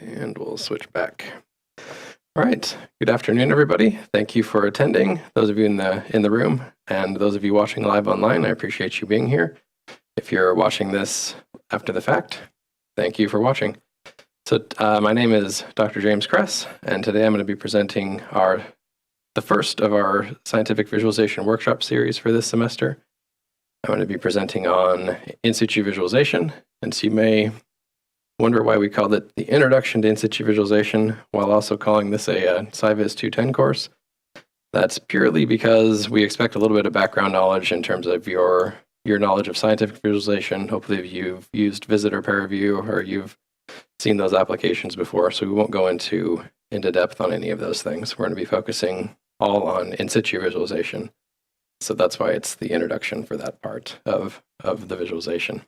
And we'll switch back. All right. Good afternoon, everybody. Thank you for attending. Those of you in the room and those of you watching live online, I appreciate you being here. If you're watching this after the fact, thank you for watching. So my name is Dr. James Kress, and today I'm going to be presenting the first of our scientific visualization workshop series for this semester. I'm going to be presenting on in situ visualization, and so you may wonder why we called it the Introduction to In Situ Visualization while also calling this a SciViz 210 course. That's purely because we expect a little bit of background knowledge in terms of your knowledge of scientific visualization. Hopefully you've used Visit or ParaView or you've seen those applications before, so we won't go into depth on any of those things. We're going to be focusing all on in situ visualization. So that's why it's the introduction for that part of the visualization.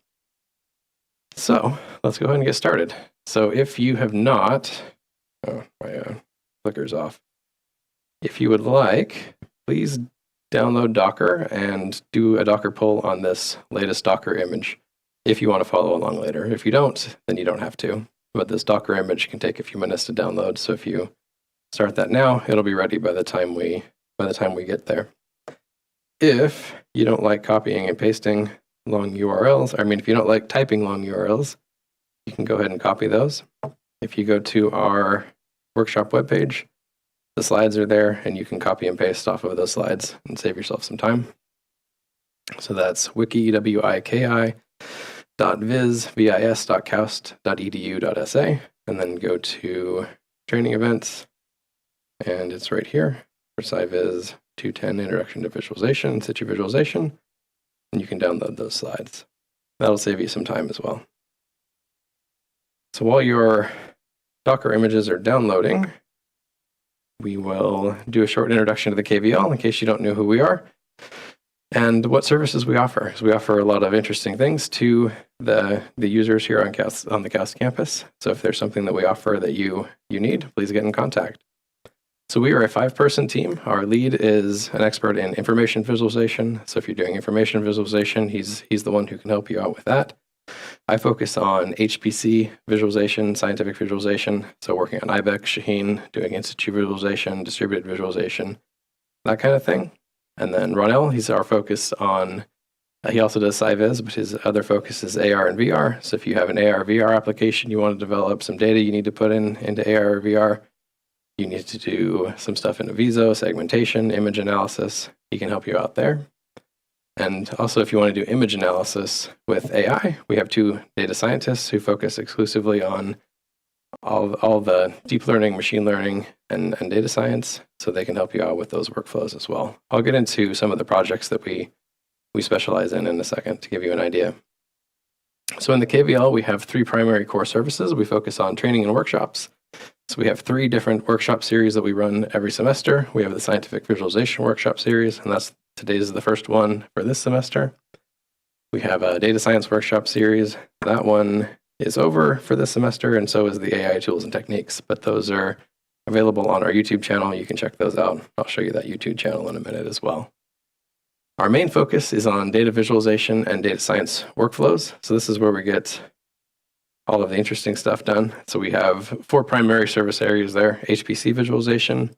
So let's go ahead and get started. So if you have not, my clicker's off. If you would like, please download Docker and do a Docker pull on this latest Docker image if you want to follow along later. If you don't, then you don't have to. But this Docker image can take a few minutes to download. So if you start that now, it'll be ready by the time we get there. If you don't like copying and pasting long URLs, if you don't like typing long URLs, you can go ahead and copy those. If you go to our workshop webpage, the slides are there, and you can copy and paste off of those slides and save yourself some time. So that's wiki.vis.kaust.edu.sa, and then go to training events, and it's right here for SciViz 210 Introduction to Visualization, Situ Visualization, and you can download those slides. That'll save you some time as well. So while your Docker images are downloading, we will do a short introduction to the KVL in case you don't know who we are and what services we offer. So we offer a lot of interesting things to the users here on the KAUST campus. So if there's something that we offer that you need, please get in contact. So we are a 5-person team. Our lead is an expert in information visualization. So if you're doing information visualization, he's the one who can help you out with that. I focus on HPC visualization, scientific visualization. So working on IBEX, Shaheen, doing in situ visualization, distributed visualization, that kind of thing. And then Ronell, he's our focus on, he also does SciViz, but his other focus is AR and VR. So if you have an AR, VR application, you want to develop some data you need to put into AR or VR, you need to do some stuff in Viso, segmentation, image analysis. He can help you out there. And also, if you want to do image analysis with AI, we have 2 data scientists who focus exclusively on all the deep learning, machine learning, and data science, so they can help you out with those workflows as well. I'll get into some of the projects that we specialize in a second to give you an idea. So in the KVL, we have 3 primary core services. We focus on training and workshops. So we have 3 different workshop series that we run every semester. We have the Scientific Visualization Workshop Series, and today's is the first one for this semester. We have a Data Science Workshop Series. That one is over for this semester, and so is the AI Tools and Techniques, but those are available on our YouTube channel. You can check those out. I'll show you that YouTube channel in a minute as well. Our main focus is on data visualization and data science workflows. So this is where we get all of the interesting stuff done. So we have 4 primary service areas there: HPC visualization,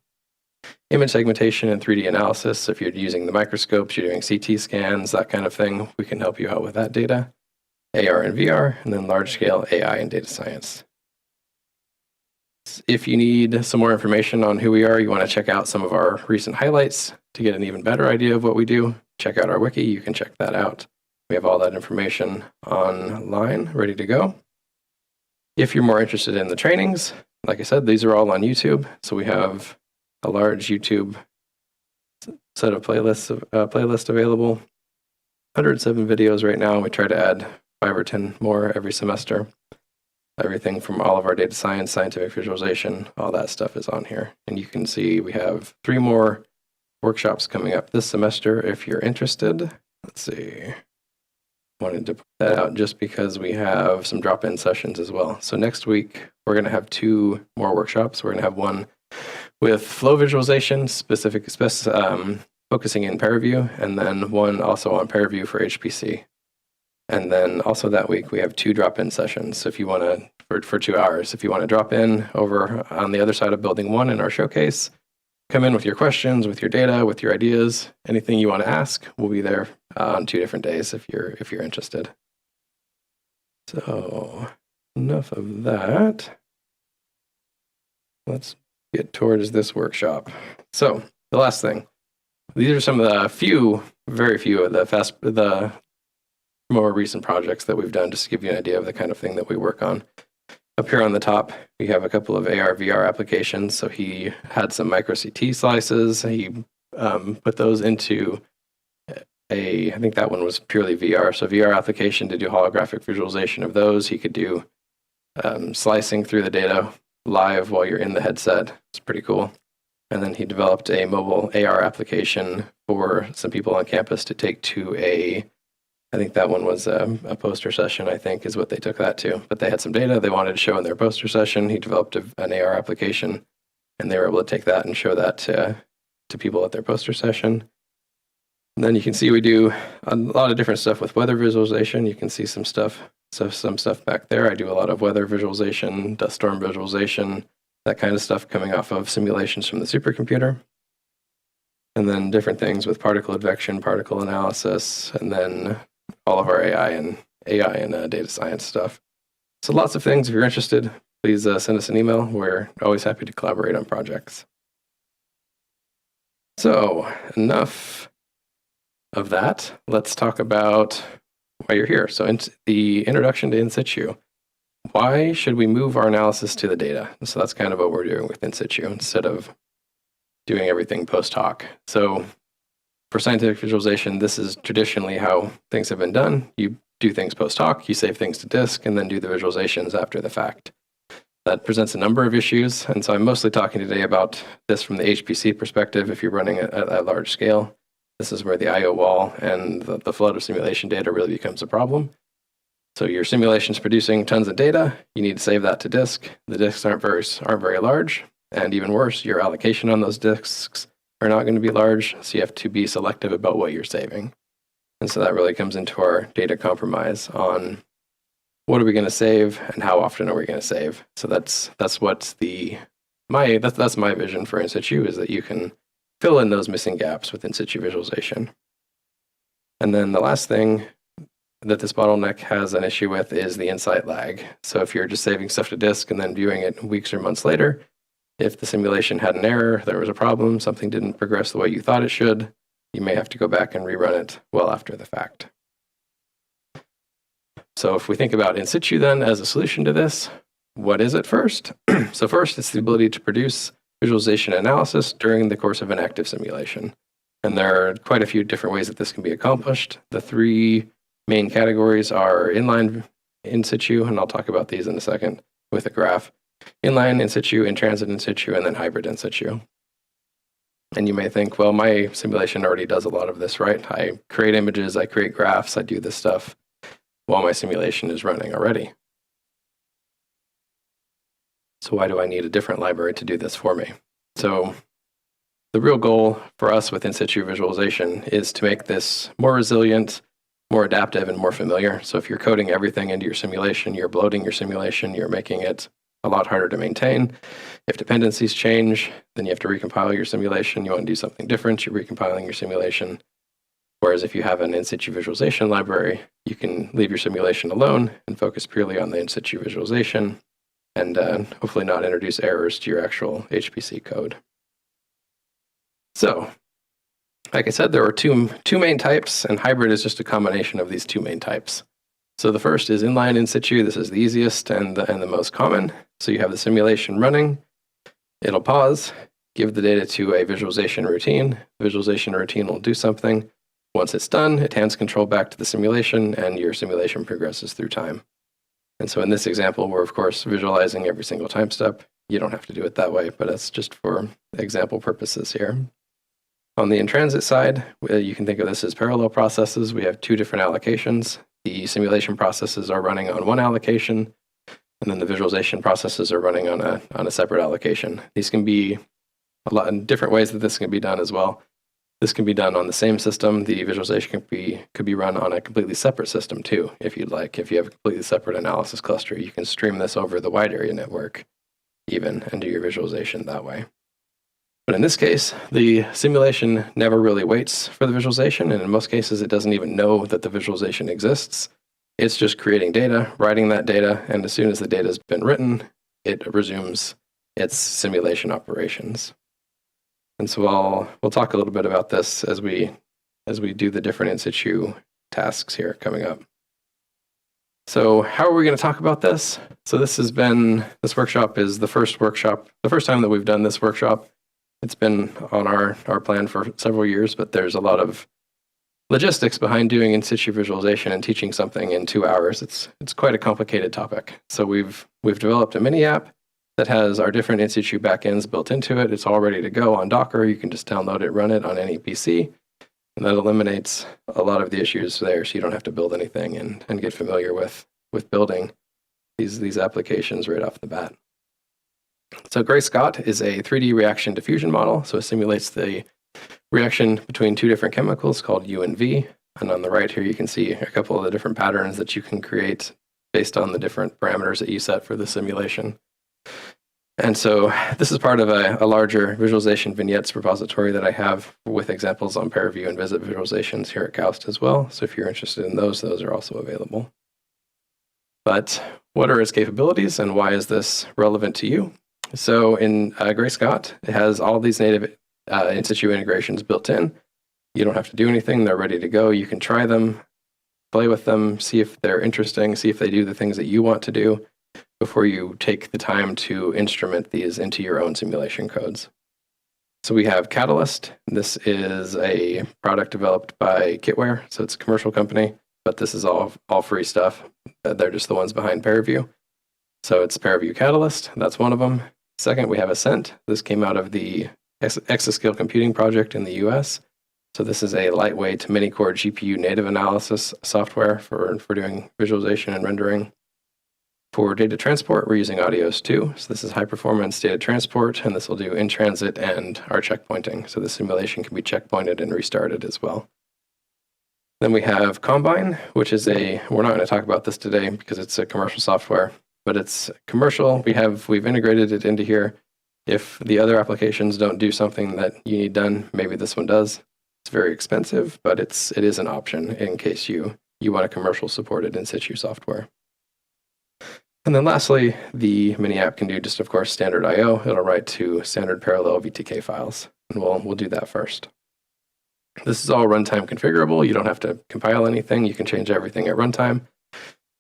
image segmentation, and 3D analysis. So if you're using the microscopes, you're doing CT scans, that kind of thing, we can help you out with that data. AR and VR, and then large-scale AI and data science. If you need some more information on who we are, you want to check out some of our recent highlights to get an even better idea of what we do, check out our wiki. You can check that out. We have all that information online, ready to go. If you're more interested in the trainings, like I said, these are all on YouTube. So we have a large YouTube set of playlists available. 107 videos right now. We try to add 5 or 10 more every semester. Everything from all of our data science, scientific visualization, all that stuff is on here. And you can see we have 3 more workshops coming up this semester if you're interested. Let's see. Wanted to put that out just because we have some drop-in sessions as well. So next week, we're going to have 2 more workshops. We're going to have one with flow visualization, focusing in ParaView, and then one also on ParaView for HPC. And then also that week, we have 2 drop-in sessions. So if you want to, for 2 hours, if you want to drop in over on the other side of building 1 in our showcase, come in with your questions, with your data, with your ideas, anything you want to ask, we'll be there on 2 different days if you're interested. So enough of that. Let's get towards this workshop. So the last thing, these are some of the very few of the more recent projects that we've done, just to give you an idea of the kind of thing that we work on. Up here on the top, we have a couple of AR, VR applications. So he had some micro CT slices. He put those into I think that one was purely VR. So VR application to do holographic visualization of those. He could do slicing through the data live while you're in the headset. It's pretty cool. And then he developed a mobile AR application for some people on campus to take to I think that one was a poster session, I think, is what they took that to. But they had some data they wanted to show in their poster session. He developed an AR application, and they were able to take that and show that to people at their poster session. And then you can see we do a lot of different stuff with weather visualization. You can see some stuff back there. I do a lot of weather visualization, dust storm visualization, that kind of stuff coming off of simulations from the supercomputer. And then different things with particle advection, particle analysis, and then all of our AI and data science stuff. So lots of things. If you're interested, please send us an email. We're always happy to collaborate on projects. So enough of that. Let's talk about why you're here. So the introduction to In Situ. Why should we move our analysis to the data? So that's kind of what we're doing with In Situ instead of doing everything post-hoc. So for scientific visualization, this is traditionally how things have been done. You do things post-hoc, you save things to disk, and then do the visualizations after the fact. That presents a number of issues, and so I'm mostly talking today about this from the HPC perspective. If you're running at a large scale, this is where the I/O wall and the flood of simulation data really becomes a problem. So your simulation's producing tons of data. You need to save that to disk. The disks aren't very large, and even worse, your allocation on those disks are not going to be large. So you have to be selective about what you're saving. And so that really comes into our data compromise on what are we going to save and how often are we going to save. So that's my vision for In Situ, is that you can fill in those missing gaps with In Situ visualization. And then the last thing that this bottleneck has an issue with is the insight lag. So if you're just saving stuff to disk and then viewing it weeks or months later, if the simulation had an error, there was a problem, something didn't progress the way you thought it should, you may have to go back and rerun it well after the fact. So if we think about In Situ then as a solution to this, what is it first? So first, it's the ability to produce visualization analysis during the course of an active simulation. And there are quite a few different ways that this can be accomplished. The 3 main categories are inline In Situ, and I'll talk about these in a second with a graph. Inline In Situ, in-transit In Situ, and then hybrid In Situ. And you may think, well, my simulation already does a lot of this, right? I create images, I create graphs, I do this stuff while my simulation is running already. So why do I need a different library to do this for me? So the real goal for us with In Situ visualization is to make this more resilient, more adaptive, and more familiar. So if you're coding everything into your simulation, you're bloating your simulation, you're making it a lot harder to maintain. If dependencies change, then you have to recompile your simulation. You want to do something different, you're recompiling your simulation. Whereas if you have an In Situ visualization library, you can leave your simulation alone and focus purely on the In Situ visualization and hopefully not introduce errors to your actual HPC code. So, like I said, there are two main types, and hybrid is just a combination of these 2 main types. So the first is inline In Situ. This is the easiest and the most common. So you have the simulation running. It'll pause, give the data to a visualization routine. The visualization routine will do something. Once it's done, it hands control back to the simulation, and your simulation progresses through time. And so in this example, we're, of course, visualizing every single time step. You don't have to do it that way, but that's just for example purposes here. On the in-transit side, you can think of this as parallel processes. We have 2 different allocations. The simulation processes are running on one allocation, and then the visualization processes are running on a separate allocation. These can be a lot in different ways that this can be done as well. This can be done on the same system. The visualization could be run on a completely separate system too, if you'd like. If you have a completely separate analysis cluster, you can stream this over the wide area network even and do your visualization that way. But in this case, the simulation never really waits for the visualization, and in most cases, it doesn't even know that the visualization exists. It's just creating data, writing that data, and as soon as the data has been written, it resumes its simulation operations. And so we'll talk a little bit about this as we do the different in situ tasks here coming up. So how are we going to talk about this? So this workshop is the first time that we've done this workshop. It's been on our plan for several years, but there's a lot of logistics behind doing in situ visualization and teaching something in 2 hours. It's quite a complicated topic. So we've developed a mini app that has our different in situ backends built into it. It's all ready to go on Docker. You can just download it, run it on any PC, and that eliminates a lot of the issues there, so you don't have to build anything and get familiar with building these applications right off the bat. So Gray-Scott is a 3D reaction-diffusion model, so it simulates the reaction between two different chemicals called U and V. And on the right here, you can see a couple of the different patterns that you can create based on the different parameters that you set for the simulation. And so this is part of a larger visualization vignettes repository that I have with examples on ParaView and Visit visualizations here at KAUST as well. So if you're interested in those are also available. But what are its capabilities and why is this relevant to you? So in Gray-Scott, it has all these native in situ integrations built in. You don't have to do anything. They're ready to go. You can try them, play with them, see if they're interesting, see if they do the things that you want to do before you take the time to instrument these into your own simulation codes. So we have Catalyst. This is a product developed by Kitware. So it's a commercial company, but this is all free stuff. They're just the ones behind ParaView. So it's ParaView Catalyst. That's one of them. Second, we have Ascent. This came out of the Exascale Computing project in the US. So this is a lightweight mini-core GPU native analysis software for doing visualization and rendering. For data transport, we're using Audios 2. So this is high-performance data transport, and this will do in-transit and our checkpointing. So the simulation can be checkpointed and restarted as well. Then we have Combine, which is we're not going to talk about this today because it's a commercial software, but it's commercial. We've integrated it into here. If the other applications don't do something that you need done, maybe this one does. It's very expensive, but it is an option in case you want a commercial supported in situ software. And then lastly, the mini app can do just, of course, standard I/O. It'll write to standard parallel VTK files, and we'll do that first. This is all runtime configurable. You don't have to compile anything. You can change everything at runtime.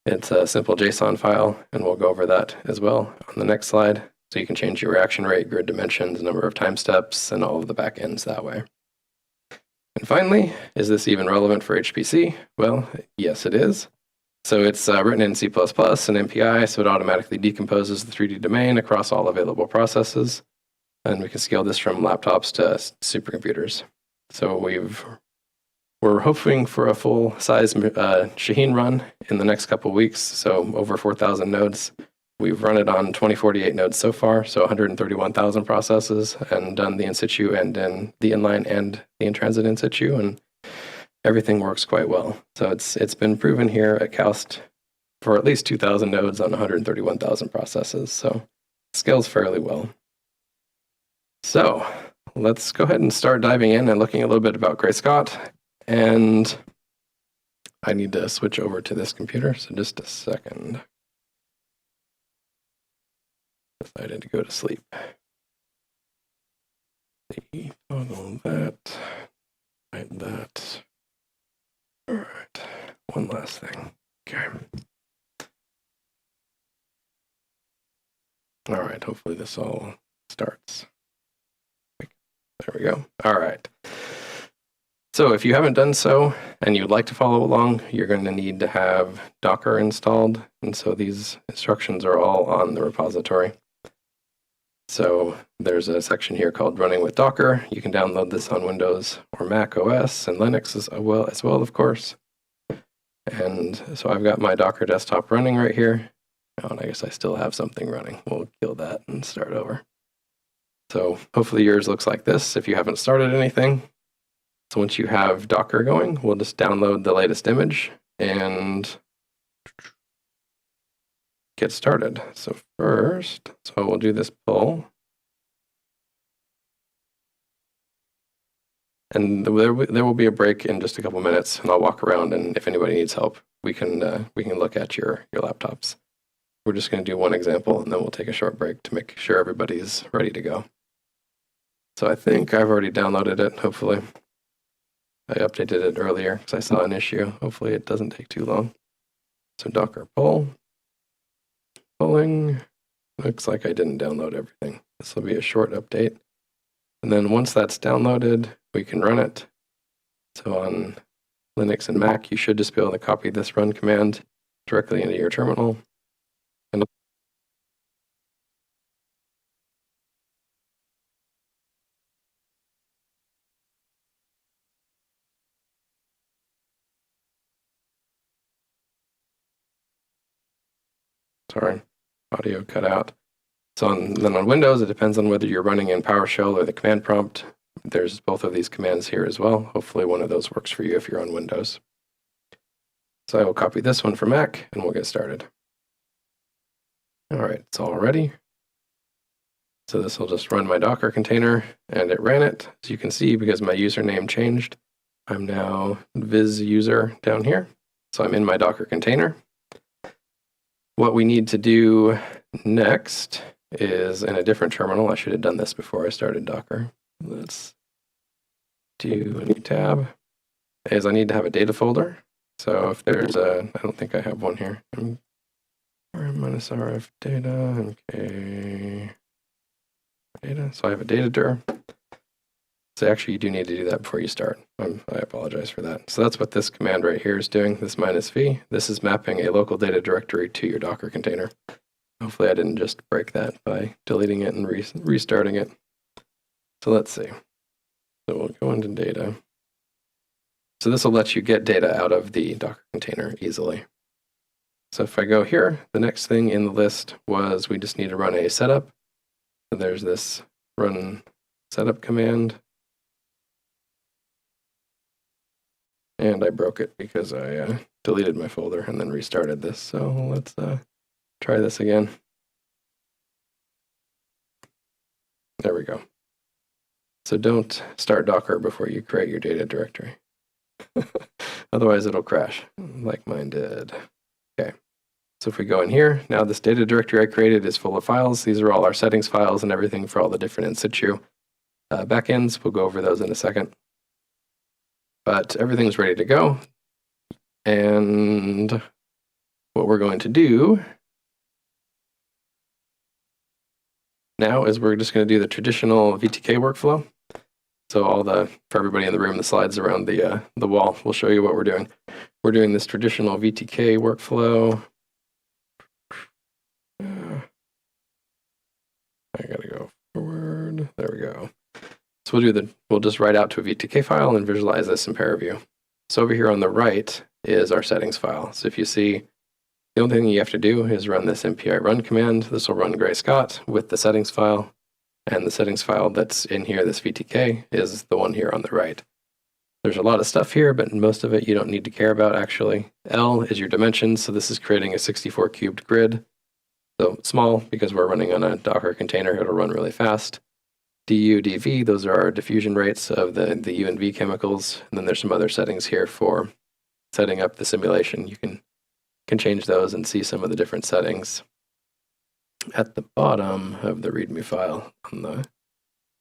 It's a simple JSON file, and we'll go over that as well on the next slide. So you can change your reaction rate, grid dimensions, number of time steps, and all of the backends that way. And finally, is this even relevant for HPC? Well, yes, it is. So it's written in C++ and MPI, so it automatically decomposes the 3D domain across all available processes. And we can scale this from laptops to supercomputers. So we're hoping for a full-size Shaheen run in the next couple of weeks, so over 4,000 nodes. We've run it on 2048 nodes so far, so 131,000 processes, and done the in situ and then the inline and the in-transit in situ, and everything works quite well. So it's been proven here at KAUST for at least 2,000 nodes on 131,000 processes, so it scales fairly well. So let's go ahead and start diving in and looking a little bit about Gray-Scott. And I need to switch over to this computer, so just a second. Decided to go to sleep. Toggle that, hide that. All right, one last thing. Okay. All right, hopefully this all starts. There we go. All right. So if you haven't done so and you'd like to follow along, you're going to need to have Docker installed. And so these instructions are all on the repository. So there's a section here called Running with Docker. You can download this on Windows or Mac OS and Linux as well, of course. And so I've got my Docker desktop running right here. Oh, and I guess I still have something running. We'll kill that and start over. So hopefully yours looks like this if you haven't started anything. So once you have Docker going, we'll just download the latest image and get started. So first, we'll do this pull. And there will be a break in just a couple minutes, and I'll walk around, and if anybody needs help, we can look at your laptops. We're just going to do one example, and then we'll take a short break to make sure everybody's ready to go. So I think I've already downloaded it, hopefully. I updated it earlier because I saw an issue. Hopefully it doesn't take too long. So Docker pull. Pulling. Looks like I didn't download everything. This will be a short update. And then once that's downloaded, we can run it. So on Linux and Mac, you should just be able to copy this run command directly into your terminal. And sorry, audio cut out. So then on Windows, it depends on whether you're running in PowerShell or the command prompt. There's both of these commands here as well. Hopefully one of those works for you if you're on Windows. So I will copy this one for Mac, and we'll get started. All right, it's all ready. So this will just run my Docker container, and it ran it. As you can see, because my username changed, I'm now viz user down here. So I'm in my Docker container. What we need to do next is in a different terminal. I should have done this before I started Docker. Let's do a new tab. Is I need to have a data folder. So if there's I don't think I have one here. -rf data, okay, data. So I have a data dir. So actually you do need to do that before you start. I apologize for that. So that's what this command right here is doing, this -v. This is mapping a local data directory to your Docker container. Hopefully I didn't just break that by deleting it and restarting it. So let's see. So we'll go into data. So this will let you get data out of the Docker container easily. So if I go here, the next thing in the list was we just need to run a setup. So there's this run setup command. And I broke it because I deleted my folder and then restarted this. So let's try this again. There we go. So don't start Docker before you create your data directory. Otherwise it'll crash, like mine did. Okay, so if we go in here, now this data directory I created is full of files. These are all our settings files and everything for all the different in situ backends. We'll go over those in a second. But everything's ready to go. And what we're going to do now is we're just going to do the traditional VTK workflow. So for everybody in the room, the slides around the wall will show you what we're doing. We're doing this traditional VTK workflow. I gotta go forward. There we go. So we'll just write out to a VTK file and visualize this in ParaView. So over here on the right is our settings file. So if you see, the only thing you have to do is run this mpi run command. This will run Gray-Scott with the settings file. And the settings file that's in here, this VTK, is the one here on the right. There's a lot of stuff here, but most of it you don't need to care about, actually. L is your dimensions, so this is creating a 64 cubed grid. So small, because we're running on a Docker container, it'll run really fast. DU, DV, those are our diffusion rates of the U and V chemicals. And then there's some other settings here for setting up the simulation. You can change those and see some of the different settings at the bottom of the README file on the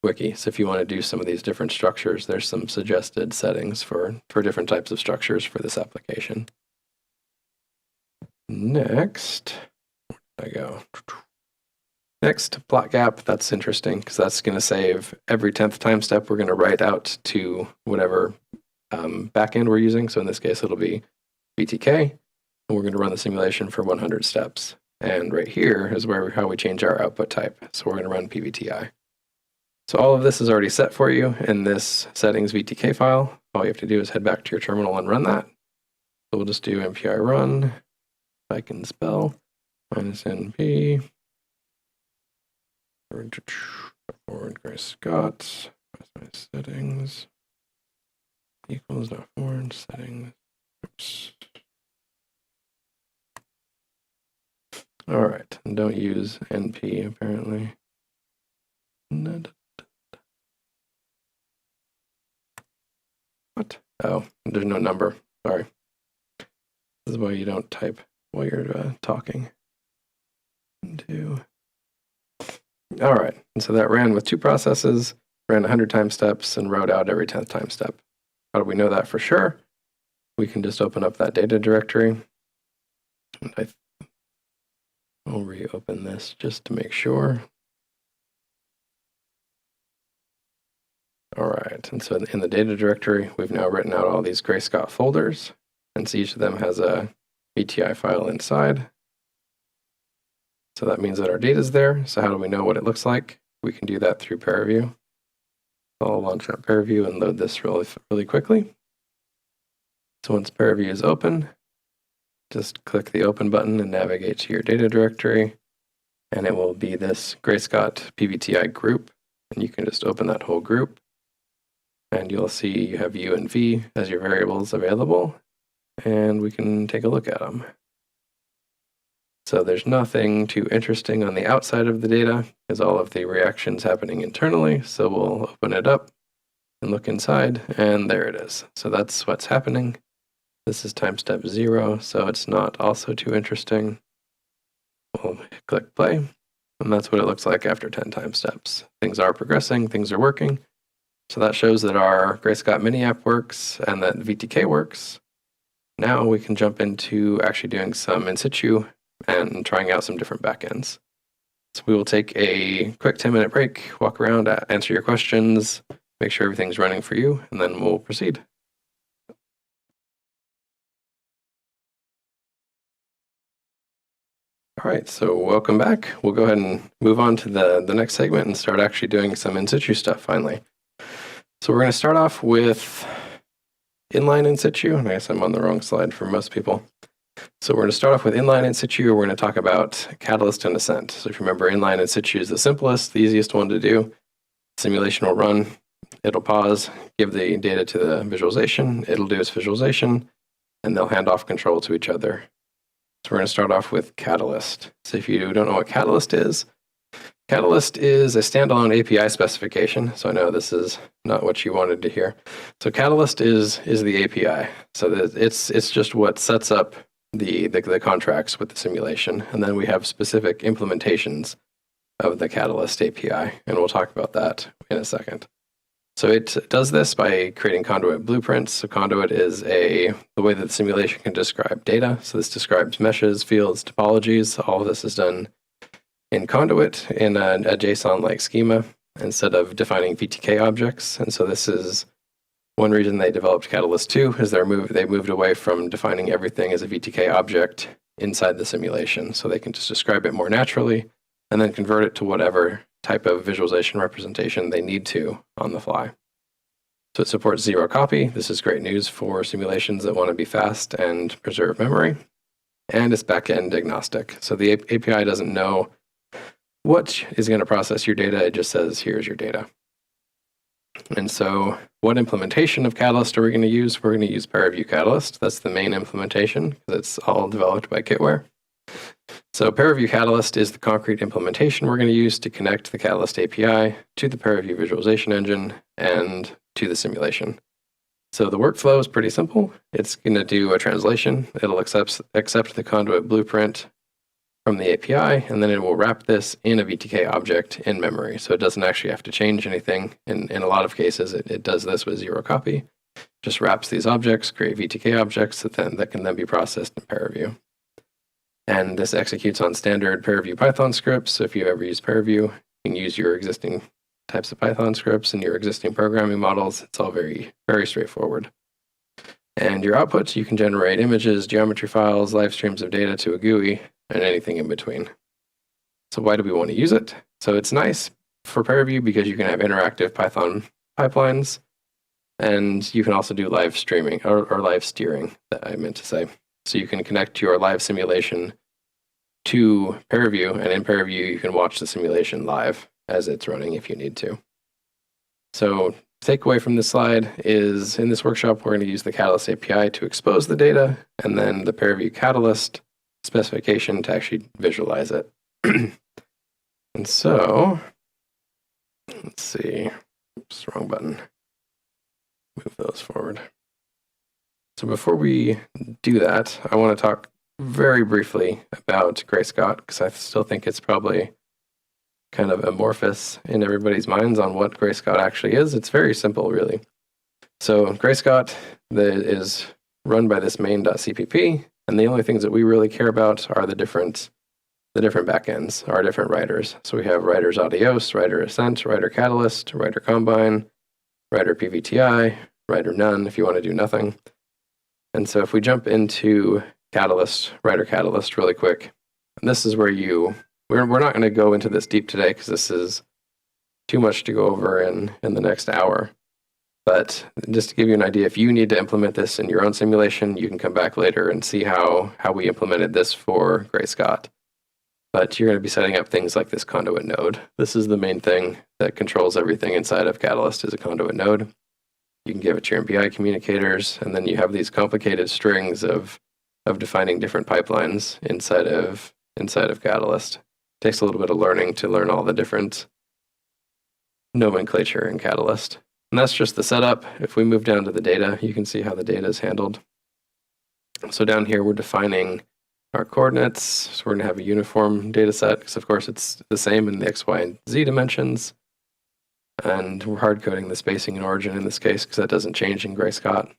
wiki. So if you want to do some of these different structures, there's some suggested settings for different types of structures for this application. Next, where did I go? Next, plot gap. That's interesting because that's going to save every 10th time step we're going to write out to whatever backend we're using. So in this case, it'll be VTK, and we're going to run the simulation for 100 steps. And right here is how we change our output type. So we're going to run PVTI. So all of this is already set for you in this settings VTK file. All you have to do is head back to your terminal and run that. So we'll just do mpi run, if I can spell, -np, forward, 'Gray-Scott, that's my settings. equals not foreign settings. Oops. All right, and don't use NP apparently. What? Oh, there's no number. Sorry. This is why you don't type while you're talking. All right, and so that ran with 2 processes, ran 100 time steps, and wrote out every 10th time step. How do we know that for sure? We can just open up that data directory. And I'll reopen this just to make sure. All right, and so in the data directory, we've now written out all these Gray-Scott folders, and so each of them has a VTI file inside. So that means that our data is there. So how do we know what it looks like? We can do that through ParaView. I'll launch up ParaView and load this really quickly. So once ParaView is open, just click the open button and navigate to your data directory, and it will be this Gray-Scott PVTI group, and you can just open that whole group, and you'll see you have U and V as your variables available, and we can take a look at them. So there's nothing too interesting on the outside of the data, because all of the reactions happening internally. So we'll open it up and look inside, and there it is. So that's what's happening. This is time step 0, so it's not also too interesting. We'll click play, and that's what it looks like after 10 time steps. Things are progressing, things are working. So that shows that our Gray-Scott miniapp works and that VTK works. Now we can jump into actually doing some in situ and trying out some different backends. So we will take a quick 10-minute break, walk around, answer your questions, make sure everything's running for you, and then we'll proceed. All right, so welcome back. We'll go ahead and move on to the next segment and start actually doing some in situ stuff finally. So we're going to start off with inline in situ, and I guess I'm on the wrong slide for most people. So we're going to start off with inline in situ. We're going to talk about Catalyst and Ascent. So if you remember, inline in situ is the simplest, the easiest one to do. Simulation will run, it'll pause, give the data to the visualization, it'll do its visualization, and they'll hand off control to each other. So we're going to start off with Catalyst. So if you don't know what Catalyst is a standalone API specification. So I know this is not what you wanted to hear. So Catalyst is the API. So it's just what sets up the contracts with the simulation, and then we have specific implementations of the Catalyst API, and we'll talk about that in a second. So it does this by creating conduit blueprints. So conduit is the way that the simulation can describe data. So this describes meshes, fields, topologies. All of this is done in conduit in a JSON-like schema instead of defining VTK objects. And so this is one reason they developed Catalyst 2 is they moved away from defining everything as a VTK object inside the simulation, so they can just describe it more naturally and then convert it to whatever type of visualization representation they need to on the fly. So it supports zero copy. This is great news for simulations that want to be fast and preserve memory. And it's backend agnostic. So the API doesn't know what is going to process your data. It just says, here's your data. And so what implementation of Catalyst are we going to use? We're going to use ParaView Catalyst. That's the main implementation because it's all developed by Kitware. So ParaView Catalyst is the concrete implementation we're going to use to connect the Catalyst API to the ParaView visualization engine and to the simulation. So the workflow is pretty simple. It's going to do a translation. It'll accept the conduit blueprint from the API, and then it will wrap this in a VTK object in memory. So it doesn't actually have to change anything. In a lot of cases, it does this with zero copy. Just wraps these objects, create VTK objects that can then be processed in ParaView. And this executes on standard ParaView Python scripts. So if you ever use ParaView, you can use your existing types of Python scripts and your existing programming models. It's all very, very straightforward. And your outputs, you can generate images, geometry files, live streams of data to a GUI, and anything in between. So why do we want to use it? So it's nice for ParaView because you can have interactive Python pipelines, and you can also do live streaming or live steering, that I meant to say. So you can connect your live simulation to ParaView, and in ParaView you can watch the simulation live as it's running if you need to. So takeaway from this slide is in this workshop, we're going to use the Catalyst API to expose the data, and then the ParaView Catalyst specification to actually visualize it. And so, let's see, oops, wrong button. Move those forward. So before we do that, I want to talk very briefly about Gray-Scott, because I still think it's probably kind of amorphous in everybody's minds on what Gray-Scott actually is. It's very simple, really. So Gray-Scott is run by this main.cpp, and the only things that we really care about are the different backends, our different writers. So we have writers Adios, writer Ascent, writer Catalyst, writer Combine, writer PVTI, writer None if you want to do nothing. And so if we jump into Catalyst, writer Catalyst really quick, and this is where we're not going to go into this deep today because this is too much to go over in the next hour. But just to give you an idea, if you need to implement this in your own simulation, you can come back later and see how we implemented this for Gray-Scott. But you're going to be setting up things like this conduit node. This is the main thing that controls everything inside of Catalyst is a conduit node. You can give it your MPI communicators, and then you have these complicated strings of defining different pipelines inside of Catalyst. It takes a little bit of learning to learn all the different nomenclature in Catalyst. And that's just the setup. If we move down to the data, you can see how the data is handled. So down here, we're defining our coordinates. So we're going to have a uniform data set, because of course it's the same in the X, Y, and Z dimensions. And we're hard coding the spacing and origin in this case, because that doesn't change in Gray-Scott.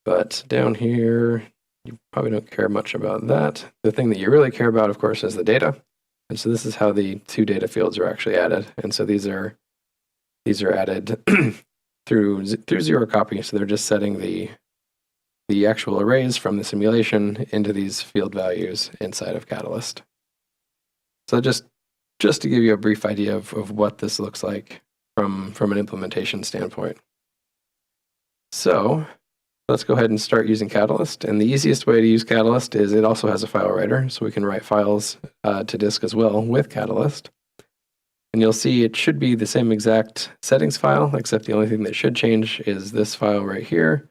But down here, you probably don't care much about that. The thing that you really care about, of course, is the data. And so this is how the two data fields are actually added. And so these are added through zero copy. So they're just setting the actual arrays from the simulation into these field values inside of Catalyst. So just to give you a brief idea of what this looks like from an implementation standpoint. So let's go ahead and start using Catalyst. And the easiest way to use Catalyst is it also has a file writer, so we can write files to disk as well with Catalyst. And you'll see it should be the same exact settings file, except the only thing that should change is this file right here.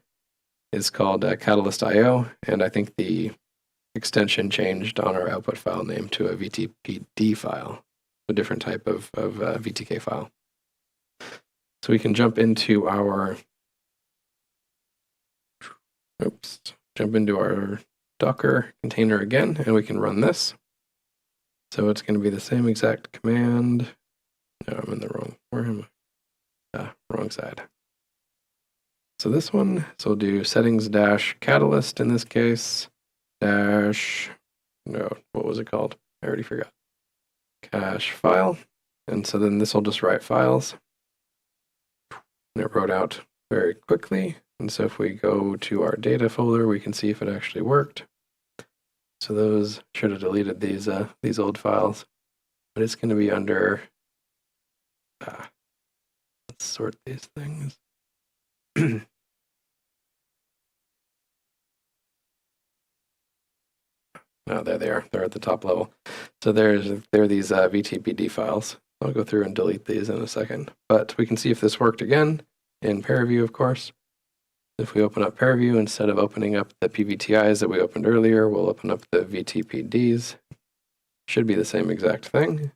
It's called Catalyst.io, and I think the extension changed on our output file name to a VTPD file, a different type of VTK file. So we can jump into our Docker container again, and we can run this. So it's going to be the same exact command. No, I'm in the wrong. Where am I? Wrong side. So this one, so we'll do settings - catalyst in this case, what was it called? I already forgot. Cache file. And so then this will just write files. And it wrote out very quickly. And so if we go to our data folder, we can see if it actually worked. So those should have deleted these old files, but it's going to be under, let's sort these things. Oh, there they are. They're at the top level. So there are these VTPD files. I'll go through and delete these in a second. But we can see if this worked again in ParaView, of course. If we open up ParaView, instead of opening up the PVTIs that we opened earlier, we'll open up the VTPDs. Should be the same exact thing.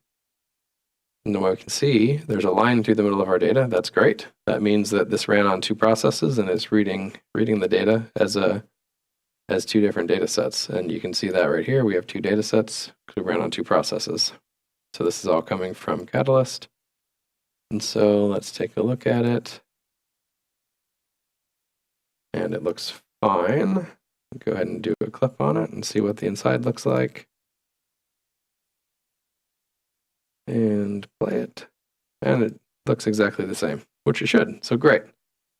And then we can see there's a line through the middle of our data. That's great. That means that this ran on two processes and it's reading the data as two different data sets. And you can see that right here. We have two data sets because we ran on two processes. So this is all coming from Catalyst. And so let's take a look at it. And it looks fine. Go ahead and do a clip on it and see what the inside looks like. And play it. And it looks exactly the same, which it should. So great.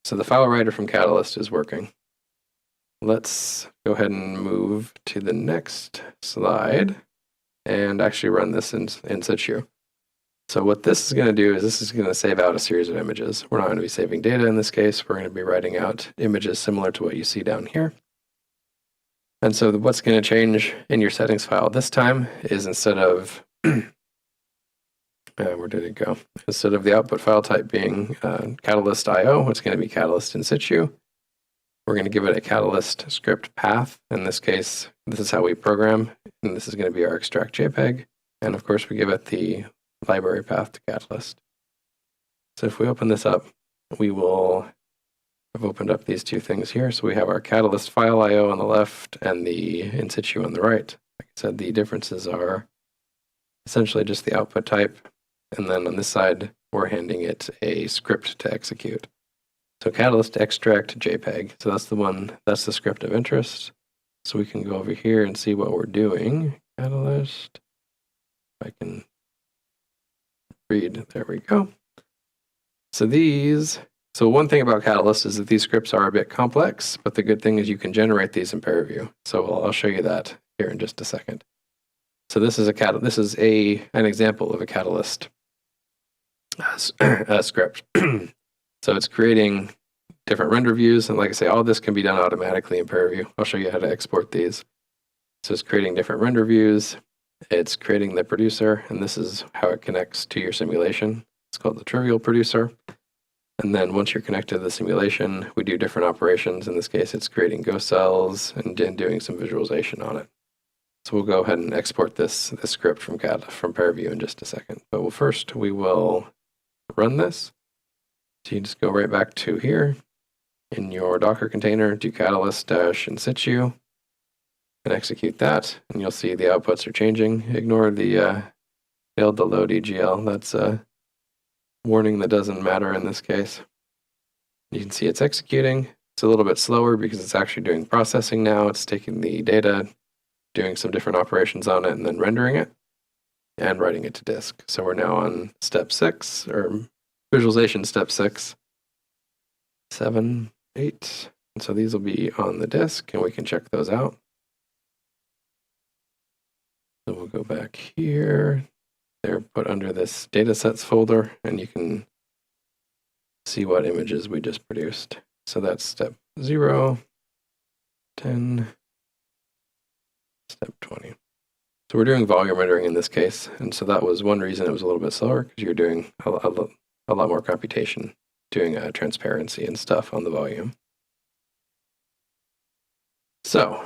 So the file writer from Catalyst is working. Let's go ahead and move to the next slide and actually run this in situ. So what this is going to do is this is going to save out a series of images. We're not going to be saving data in this case. We're going to be writing out images similar to what you see down here. And so what's going to change in your settings file this time is instead of Where did it go? Instead of the output file type being catalyst IO, it's going to be catalyst in situ. We're going to give it a catalyst script path. In this case, this is how we program, and this is going to be our extract JPEG. And of course, we give it the library path to catalyst. So if we open this up, we will have opened up these two things here. So we have our catalyst file IO on the left and the in situ on the right. Like I said, the differences are essentially just the output type. And then on this side, we're handing it a script to execute. So catalyst extract JPEG. So that's the one, that's the script of interest. So we can go over here and see what we're doing. Catalyst. If I can read, there we go. So one thing about Catalyst is that these scripts are a bit complex, but the good thing is you can generate these in ParaView. So I'll show you that here in just a second. So this is an example of a Catalyst script. So it's creating different render views, and like I say, all this can be done automatically in ParaView. I'll show you how to export these. So it's creating different render views. It's creating the producer, and this is how it connects to your simulation. It's called the trivial producer. And then once you're connected to the simulation, we do different operations. In this case, it's creating ghost cells and doing some visualization on it. So we'll go ahead and export this script from ParaView in just a second. But first, we will run this. So you just go right back to here in your Docker container, do catalyst-in situ, and execute that. And you'll see the outputs are changing. Ignore the failed to load EGL. That's a warning that doesn't matter in this case. You can see it's executing. It's a little bit slower because it's actually doing processing now. It's taking the data, doing some different operations on it, and then rendering it and writing it to disk. So we're now on step 6, or visualization step 6, 7, 8. And so these will be on the disk, and we can check those out. So we'll go back here. They're put under this datasets folder, and you can see what images we just produced. So that's step 0, 10, step 20. So we're doing volume rendering in this case, and so that was one reason it was a little bit slower, because you're doing a lot more computation, doing transparency and stuff on the volume. So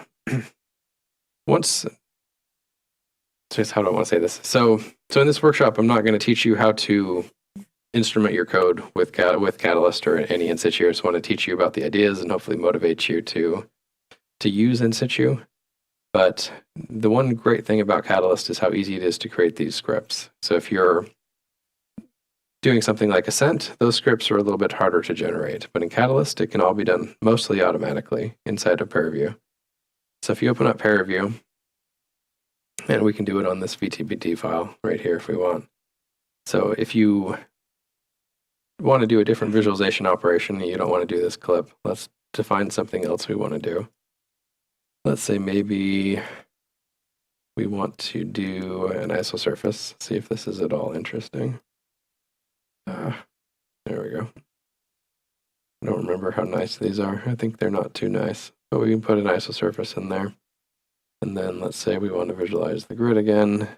how do I want to say this? So in this workshop, I'm not going to teach you how to instrument your code with Catalyst or any in situ. I just want to teach you about the ideas and hopefully motivate you to use in situ. But the one great thing about Catalyst is how easy it is to create these scripts. So if you're doing something like Ascent, those scripts are a little bit harder to generate. But in Catalyst, it can all be done mostly automatically inside of ParaView. So if you open up ParaView, and we can do it on this VTBT file right here if we want. So if you want to do a different visualization operation and you don't want to do this clip, let's define something else we want to do. Let's say maybe we want to do an isosurface, see if this is at all interesting. There we go. I don't remember how nice these are. I think they're not too nice, but we can put an isosurface in there. And then let's say we want to visualize the grid again,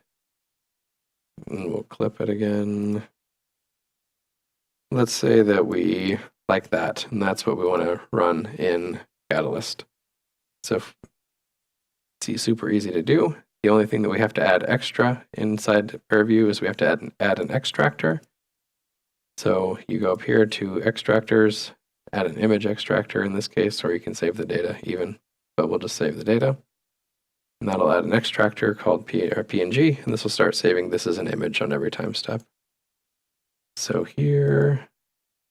and we'll clip it again. Let's say that we like that, and that's what we want to run in Catalyst. So it's super easy to do. The only thing that we have to add extra inside ParaView is we have to add an extractor. So you go up here to extractors, add an image extractor in this case, or you can save the data even, but we'll just save the data. And that'll add an extractor called PNG, and this will start saving this as an image on every time step. So here,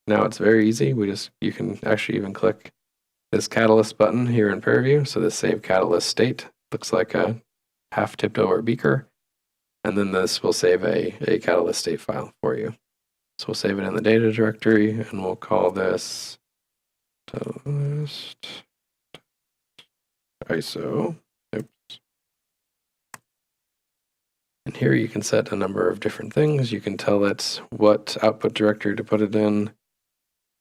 now it's very easy. You can actually even click this Catalyst button here in ParaView. So this save Catalyst state looks like a half tipped over beaker. And then this will save a Catalyst state file for you. So we'll save it in the data directory, and we'll call this Catalyst ISO. And here you can set a number of different things. You can tell it what output directory to put it in.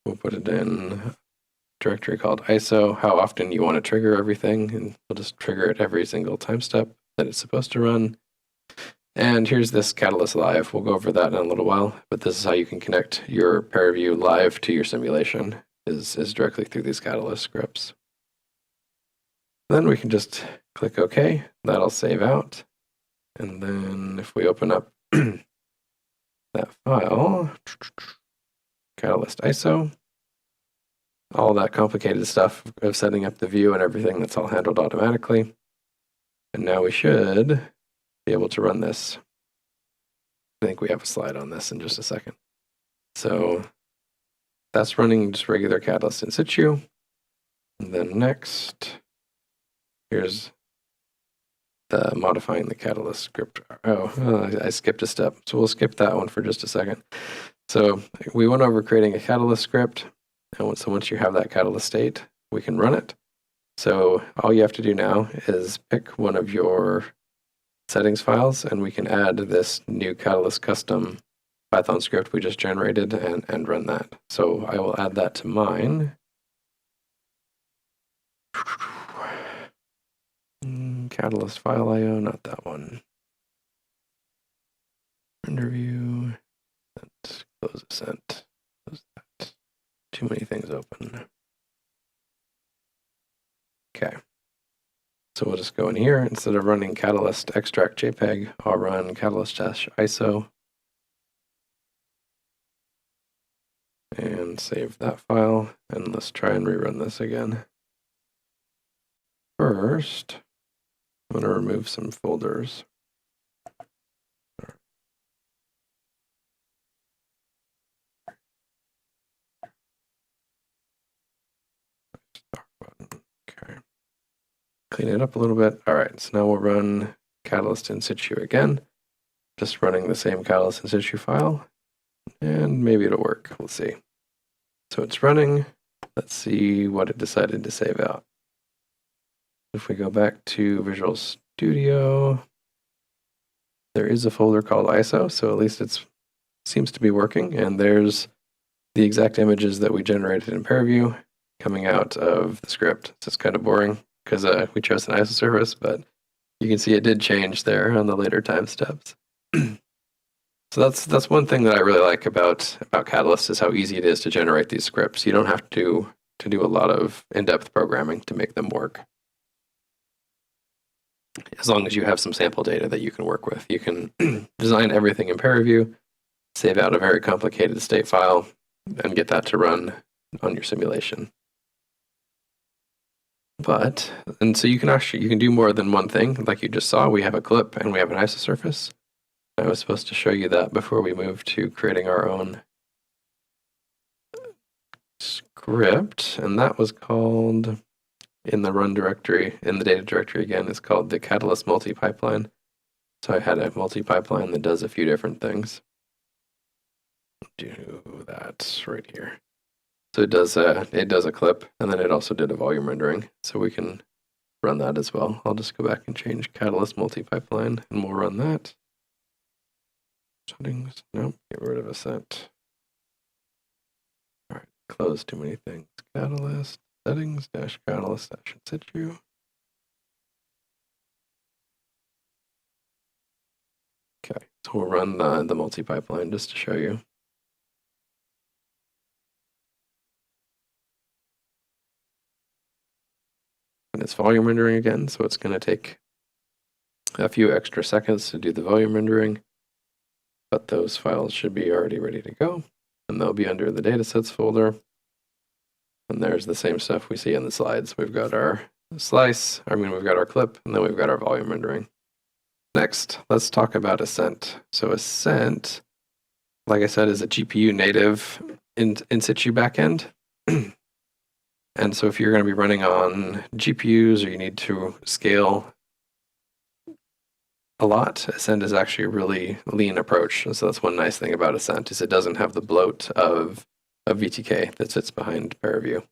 We'll put it in a directory called ISO, how often you want to trigger everything, and we'll just trigger it every single time step that it's supposed to run. And here's this Catalyst Live. We'll go over that in a little while, but this is how you can connect your ParaView live to your simulation, is directly through these Catalyst scripts. Then we can just click OK. That'll save out. And then if we open up that file, Catalyst ISO, all that complicated stuff of setting up the view and everything, that's all handled automatically. And now we should be able to run this. I think we have a slide on this in just a second. So that's running just regular Catalyst in situ. And then next, here's the modifying the Catalyst script. Oh, I skipped a step. So we'll skip that one for just a second. So we went over creating a Catalyst script. And so once you have that Catalyst state, we can run it. So all you have to do now is pick one of your settings files, and we can add this new Catalyst custom Python script we just generated and run that. So I will add that to mine. Catalyst file IO, not that one. Render view, close Ascent. Close that. Too many things open. Okay. So we'll just go in here. Instead of running Catalyst extract JPEG, I'll run Catalyst-ISO. And save that file. And let's try and rerun this again. First, I'm going to remove some folders. Okay. Clean it up a little bit. All right, so now we'll run Catalyst in situ again. Just running the same Catalyst in situ file. And maybe it'll work. We'll see. So it's running. Let's see what it decided to save out. If we go back to Visual Studio, there is a folder called ISO, so at least it seems to be working. And there's the exact images that we generated in ParaView coming out of the script. So it's kind of boring because we chose an ISO service, but you can see it did change there on the later time steps. So that's one thing that I really like about Catalyst, is how easy it is to generate these scripts. You don't have to do a lot of in-depth programming to make them work. As long as you have some sample data that you can work with. You can design everything in ParaView, save out a very complicated state file, and get that to run on your simulation. And so you can do more than one thing. Like you just saw, we have a clip and we have an ISO surface. I was supposed to show you that before we move to creating our own script, and that was called, in the run directory, in the data directory again, is called the Catalyst multi-pipeline. So I had a multi-pipeline that does a few different things. Do that right here. So it does a clip, and then it also did a volume rendering. So we can run that as well. I'll just go back and change Catalyst multi-pipeline, and we'll run that. Settings, nope, get rid of Ascent. All right, close too many things. Catalyst, settings, dash Catalyst, dash in situ. Okay, so we'll run the multi-pipeline just to show you. And it's volume rendering again, so it's going to take a few extra seconds to do the volume rendering. But those files should be already ready to go, and they'll be under the datasets folder. And there's the same stuff we see in the slides. We've got our slice, we've got our clip, and then we've got our volume rendering. Next, let's talk about Ascent. So Ascent, like I said, is a GPU native in situ backend. And so if you're going to be running on GPUs or you need to scale a lot, Ascent is actually a really lean approach. And so that's one nice thing about Ascent, is it doesn't have the bloat of VTK that sits behind ParaView.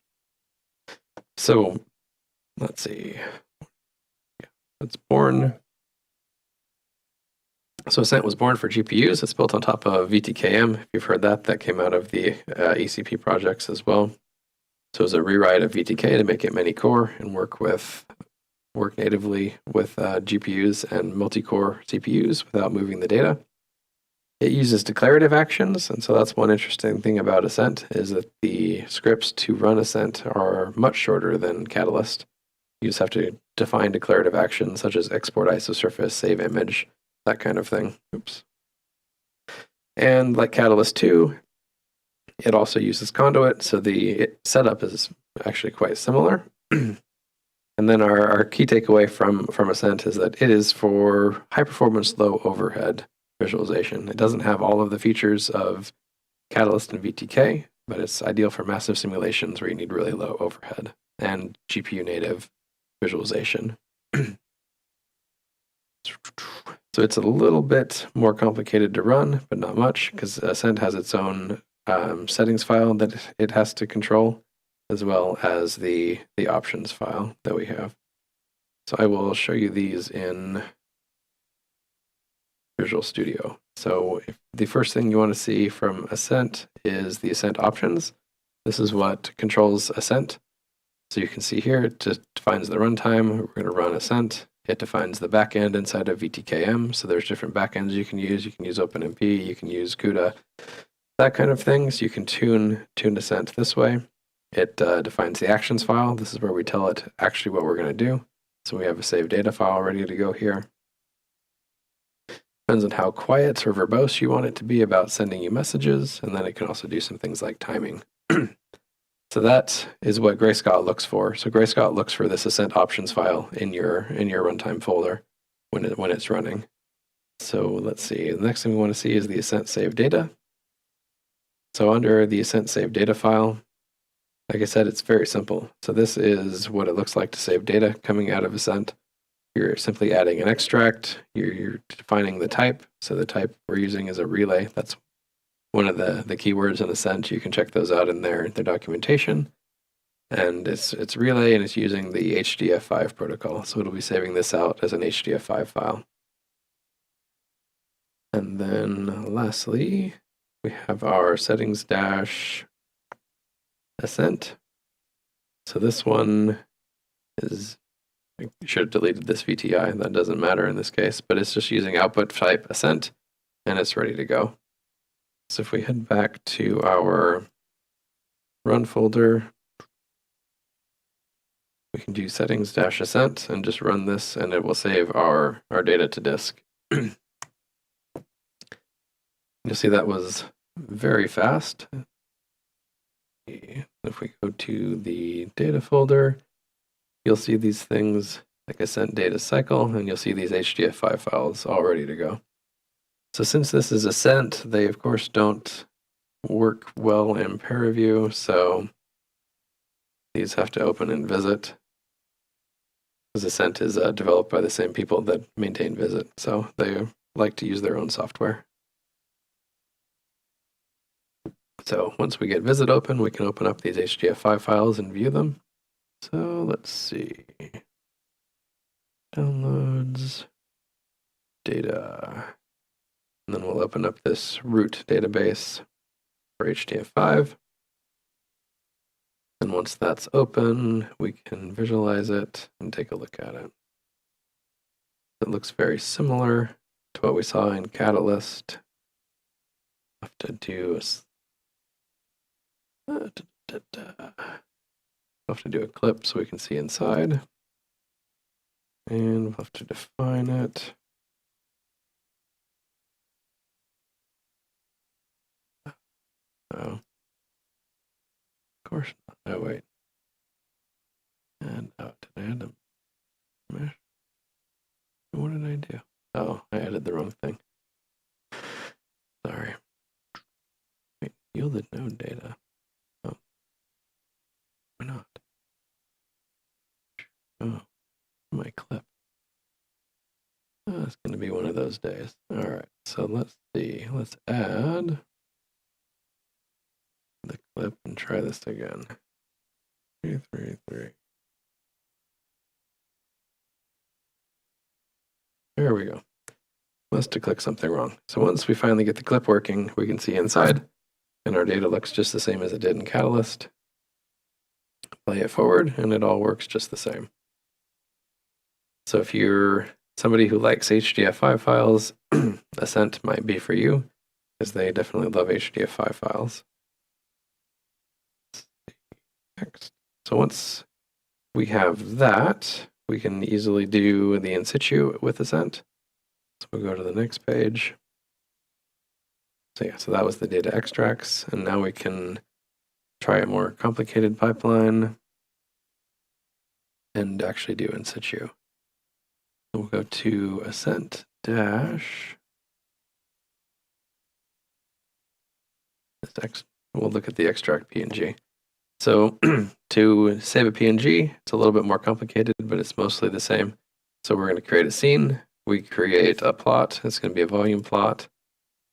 So let's see. Yeah, it's born. So Ascent was born for GPUs. It's built on top of VTKM. If you've heard that, that came out of the ECP projects as well. So it's a rewrite of VTK to make it many core and work with work natively with GPUs and multi-core CPUs without moving the data. It uses declarative actions, and so that's one interesting thing about Ascent, is that the scripts to run Ascent are much shorter than Catalyst. You just have to define declarative actions such as export isosurface, save image, that kind of thing. Oops. And like Catalyst 2, it also uses conduit, so the setup is actually quite similar. And then our key takeaway from Ascent is that it is for high performance, low overhead visualization. It doesn't have all of the features of Catalyst and VTK, but it's ideal for massive simulations where you need really low overhead and GPU native visualization. So it's a little bit more complicated to run, but not much, because Ascent has its own settings file that it has to control, as well as the options file that we have. So I will show you these in Visual Studio. So the first thing you want to see from Ascent is the Ascent options. This is what controls Ascent. So you can see here, it just defines the runtime. We're going to run Ascent. It defines the backend inside of VTKM. So there's different backends you can use. You can use OpenMP, you can use CUDA, that kind of thing. So you can tune Ascent this way. It defines the actions file. This is where we tell it actually what we're going to do. So we have a save data file ready to go here. Depends on how quiet or verbose you want it to be about sending you messages. And then it can also do some things like timing. So that is what Gray-Scott looks for. So Gray-Scott looks for this Ascent options file in your runtime folder when it's running. So let's see. The next thing we want to see is the Ascent save data. So under the Ascent save data file, like I said, it's very simple. So this is what it looks like to save data coming out of Ascent. You're simply adding an extract. You're defining the type. So the type we're using is a relay. That's one of the keywords in Ascent. You can check those out in their documentation. And it's relay, and it's using the HDF5 protocol. So it'll be saving this out as an HDF5 file. And then lastly, we have our settings dash Ascent. So this one is, I should have deleted this VTI. That doesn't matter in this case, but it's just using output type Ascent, and it's ready to go. So if we head back to our run folder, we can do settings dash Ascent and just run this, and it will save our data to disk. You'll see that was very fast. If we go to the data folder, you'll see these things like Ascent data cycle, and you'll see these HDF5 files all ready to go. So since this is Ascent, they of course don't work well in ParaView, so these have to open in Visit, because Ascent is developed by the same people that maintain Visit, so they like to use their own software. So once we get Visit open, we can open up these HDF5 files and view them. So let's see. Downloads, data. And then we'll open up this root database for HDF5. And once that's open, we can visualize it and take a look at it. It looks very similar to what we saw in Catalyst. I'll have to do a clip so we can see inside. And we'll have to define it. Oh, of course not. Oh, wait. And did I add them? What did I do? Oh, I added the wrong thing. Sorry. Wait, yielded node data. Oh, why not? Oh, my clip. Oh, it's going to be one of those days. All right, so let's see. Let's add the clip and try this again. 333. There we go. Must have clicked something wrong. So once we finally get the clip working, we can see inside, and our data looks just the same as it did in Catalyst. Play it forward, and it all works just the same. So if you're somebody who likes HDF5 files, Ascent might be for you, because they definitely love HDF5 files. Next. So once we have that, we can easily do the in situ with Ascent. So we'll go to the next page. So yeah, so that was the data extracts, and now we can try a more complicated pipeline and actually do in situ. We'll go to Ascent dash. We'll look at the extract PNG. So to save a PNG, it's a little bit more complicated, but it's mostly the same. So we're going to create a scene. We create a plot. It's going to be a volume plot. It's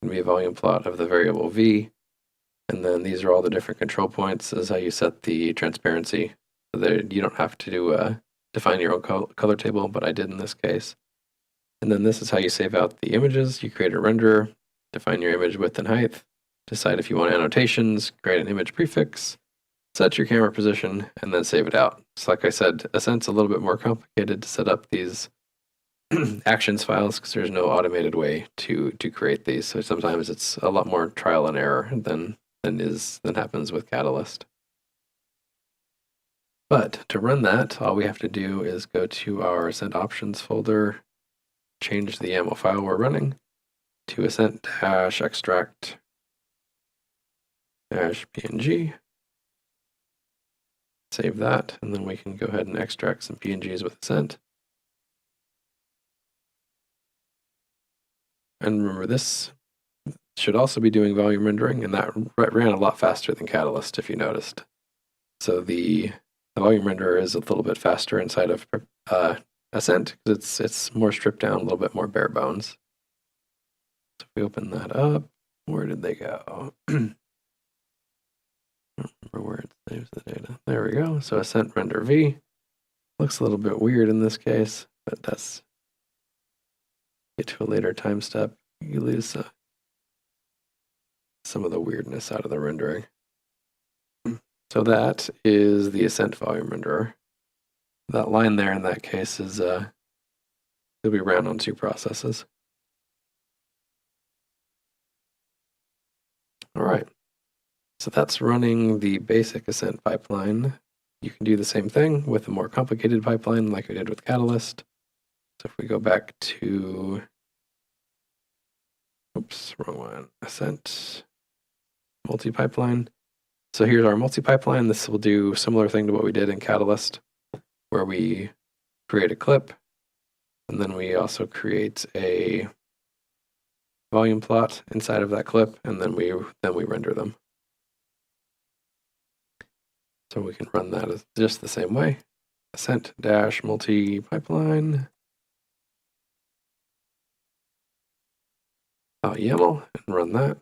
going to be a volume plot of the variable V. And then these are all the different control points. This is how you set the transparency. So that you don't have to define your own color table, but I did in this case. And then this is how you save out the images. You create a renderer, define your image width and height, decide if you want annotations, create an image prefix, set your camera position, and then save it out. So like I said, Ascent's a little bit more complicated to set up these actions files because there's no automated way to create these. So sometimes it's a lot more trial and error than happens with Catalyst. But to run that, all we have to do is go to our Ascent options folder, change the YAML file we're running to Ascent-extract-png. Save that, and then we can go ahead and extract some PNGs with Ascent. And remember, this should also be doing volume rendering, and that ran a lot faster than Catalyst, if you noticed. So the volume renderer is a little bit faster inside of Ascent, because it's more stripped down, a little bit more bare bones. So if we open that up, where did they go? I don't remember where it saves the data. There we go. So Ascent render V. Looks a little bit weird in this case, but that's get to a later time step. You lose some of the weirdness out of the rendering. So that is the Ascent volume renderer. That line there in that case is it'll be ran on two processes. All right. So that's running the basic Ascent pipeline. You can do the same thing with a more complicated pipeline like we did with Catalyst. So if we go back to, oops, wrong one, Ascent multi-pipeline. So here's our multi-pipeline. This will do a similar thing to what we did in Catalyst, where we create a clip, and then we also create a volume plot inside of that clip, and then we render them. So we can run that as just the same way. Ascent-multi-pipeline. YAML, and run that.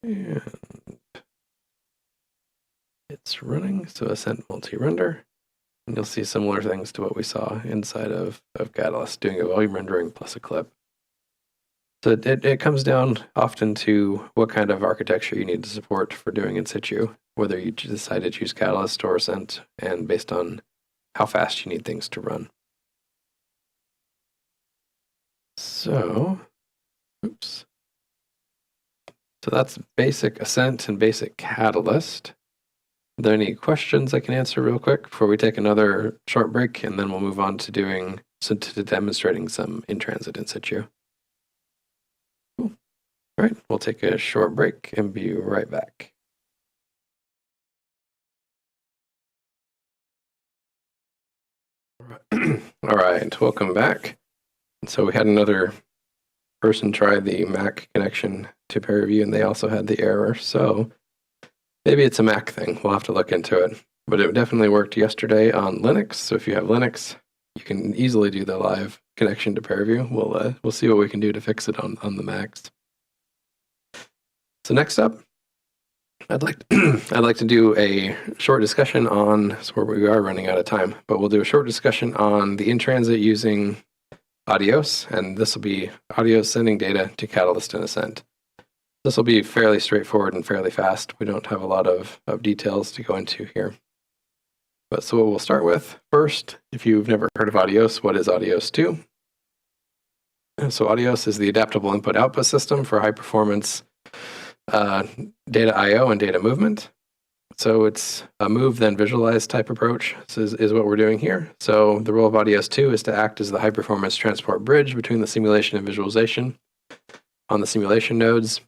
And it's running, so Ascent multi-render. And you'll see similar things to what we saw inside of Catalyst, doing a volume rendering plus a clip. So it comes down often to what kind of architecture you need to support for doing in situ, whether you decide to choose Catalyst or Ascent, and based on how fast you need things to run. So, oops. So that's basic Ascent and basic Catalyst. Are there any questions I can answer real quick before we take another short break, and then we'll move on to demonstrating some in-transit in situ. Cool. All right, we'll take a short break and be right back. All right, welcome back. So we had another person try the Mac connection to ParaView, and they also had the error. So maybe it's a Mac thing. We'll have to look into it. But it definitely worked yesterday on Linux. So if you have Linux, you can easily do the live connection to ParaView. We'll see what we can do to fix it on the Macs. So next up, I'd like to do a short discussion on, so we are running out of time, but we'll do a short discussion on the in-transit using Adios, and this will be Adios sending data to Catalyst and Ascent. This will be fairly straightforward and fairly fast. We don't have a lot of details to go into here. But so what we'll start with first, if you've never heard of Audios, what is Audios 2? So Audios is the adaptable input-output system for high-performance data I/O and data movement. So it's a move then visualize type approach. This is what we're doing here. So the role of Audios 2 is to act as the high-performance transport bridge between the simulation and visualization on the simulation nodes.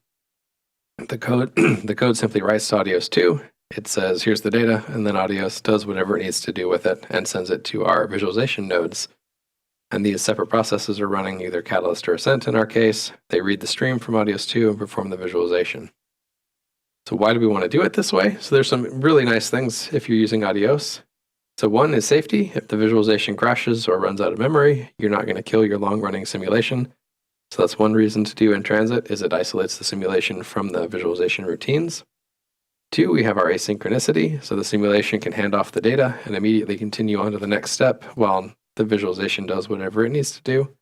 The code simply writes to Audios 2. It says, here's the data, and then Audios does whatever it needs to do with it and sends it to our visualization nodes. And these separate processes are running either KAUST or Ascent in our case. They read the stream from Audios 2 and perform the visualization. So why do we want to do it this way? So there's some really nice things if you're using Audios. So one is safety. If the visualization crashes or runs out of memory, you're not going to kill your long-running simulation. So that's one reason to do in transit, is it isolates the simulation from the visualization routines. Two, we have our asynchronicity. So the simulation can hand off the data and immediately continue on to the next step while the visualization does whatever it needs to do.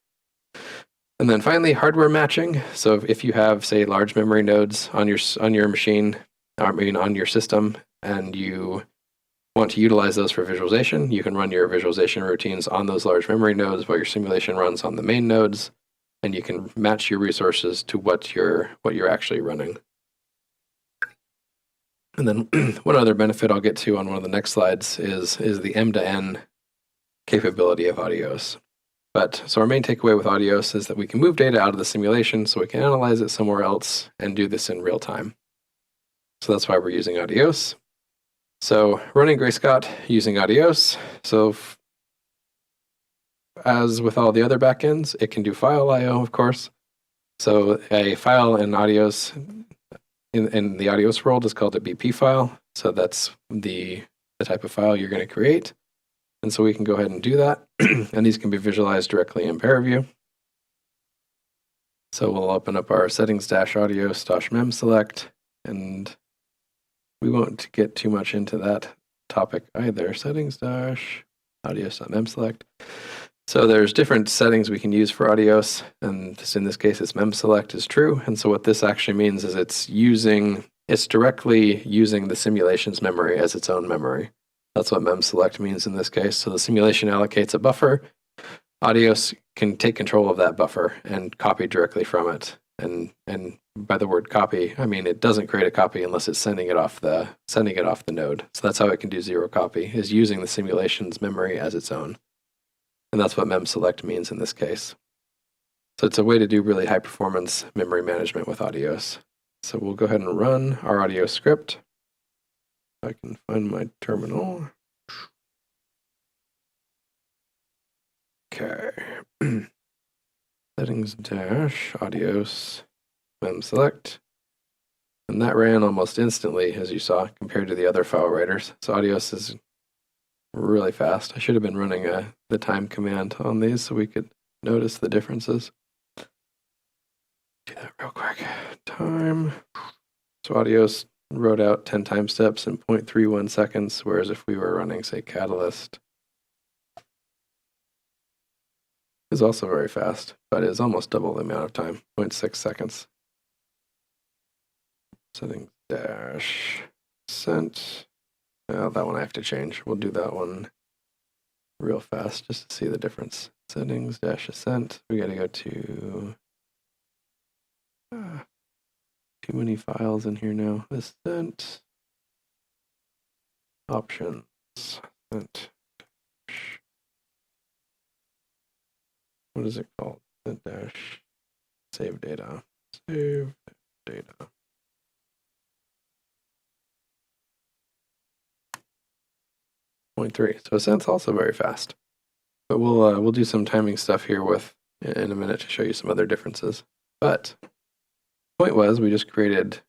And then finally, hardware matching. So if you have, say, large memory nodes on your machine, on your system, and you want to utilize those for visualization, you can run your visualization routines on those large memory nodes while your simulation runs on the main nodes, and you can match your resources to what you're actually running. And then one other benefit I'll get to on one of the next slides is the M-to-N capability of Audios. So our main takeaway with Audios is that we can move data out of the simulation so we can analyze it somewhere else and do this in real time. So that's why we're using Audios. So running Gray-Scott using Audios. So as with all the other backends, it can do file I/O, of course. So a file in Audios, in the Audios world, is called a BP file. So that's the type of file you're going to create. And so we can go ahead and do that. And these can be visualized directly in ParaView. So we'll open up our settings-audios-mem-select, and we won't get too much into that topic either. Settings-audios.mem-select. So there's different settings we can use for Audios, and in this case, it's mem-select is true. And so what this actually means is it's directly using the simulation's memory as its own memory. That's what mem-select means in this case. So the simulation allocates a buffer. Audios can take control of that buffer and copy directly from it. And by the word copy, I mean it doesn't create a copy unless it's sending it off the node. So that's how it can do zero copy, is using the simulation's memory as its own. And that's what mem-select means in this case. So it's a way to do really high performance memory management with Audios. So we'll go ahead and run our Audios script. I can find my terminal. Okay. Settings-audios mem-select. And that ran almost instantly, as you saw, compared to the other file writers. So Audios is really fast. I should have been running the time command on these so we could notice the differences. Do that real quick. Time. So Audios wrote out 10 time steps in 0.31 seconds, whereas if we were running, say, Catalyst, is also very fast, but is almost double the amount of time, 0.6 seconds. Settings-Ascent. That one I have to change. We'll do that one real fast just to see the difference. Settings-Ascent. We got to go to too many files in here now. Ascent. Options. Ascent. What is it called? Ascent dash. Save data. Save data. .3. So Ascent's also very fast. But we'll do some timing stuff here in a minute to show you some other differences. But point was, we just created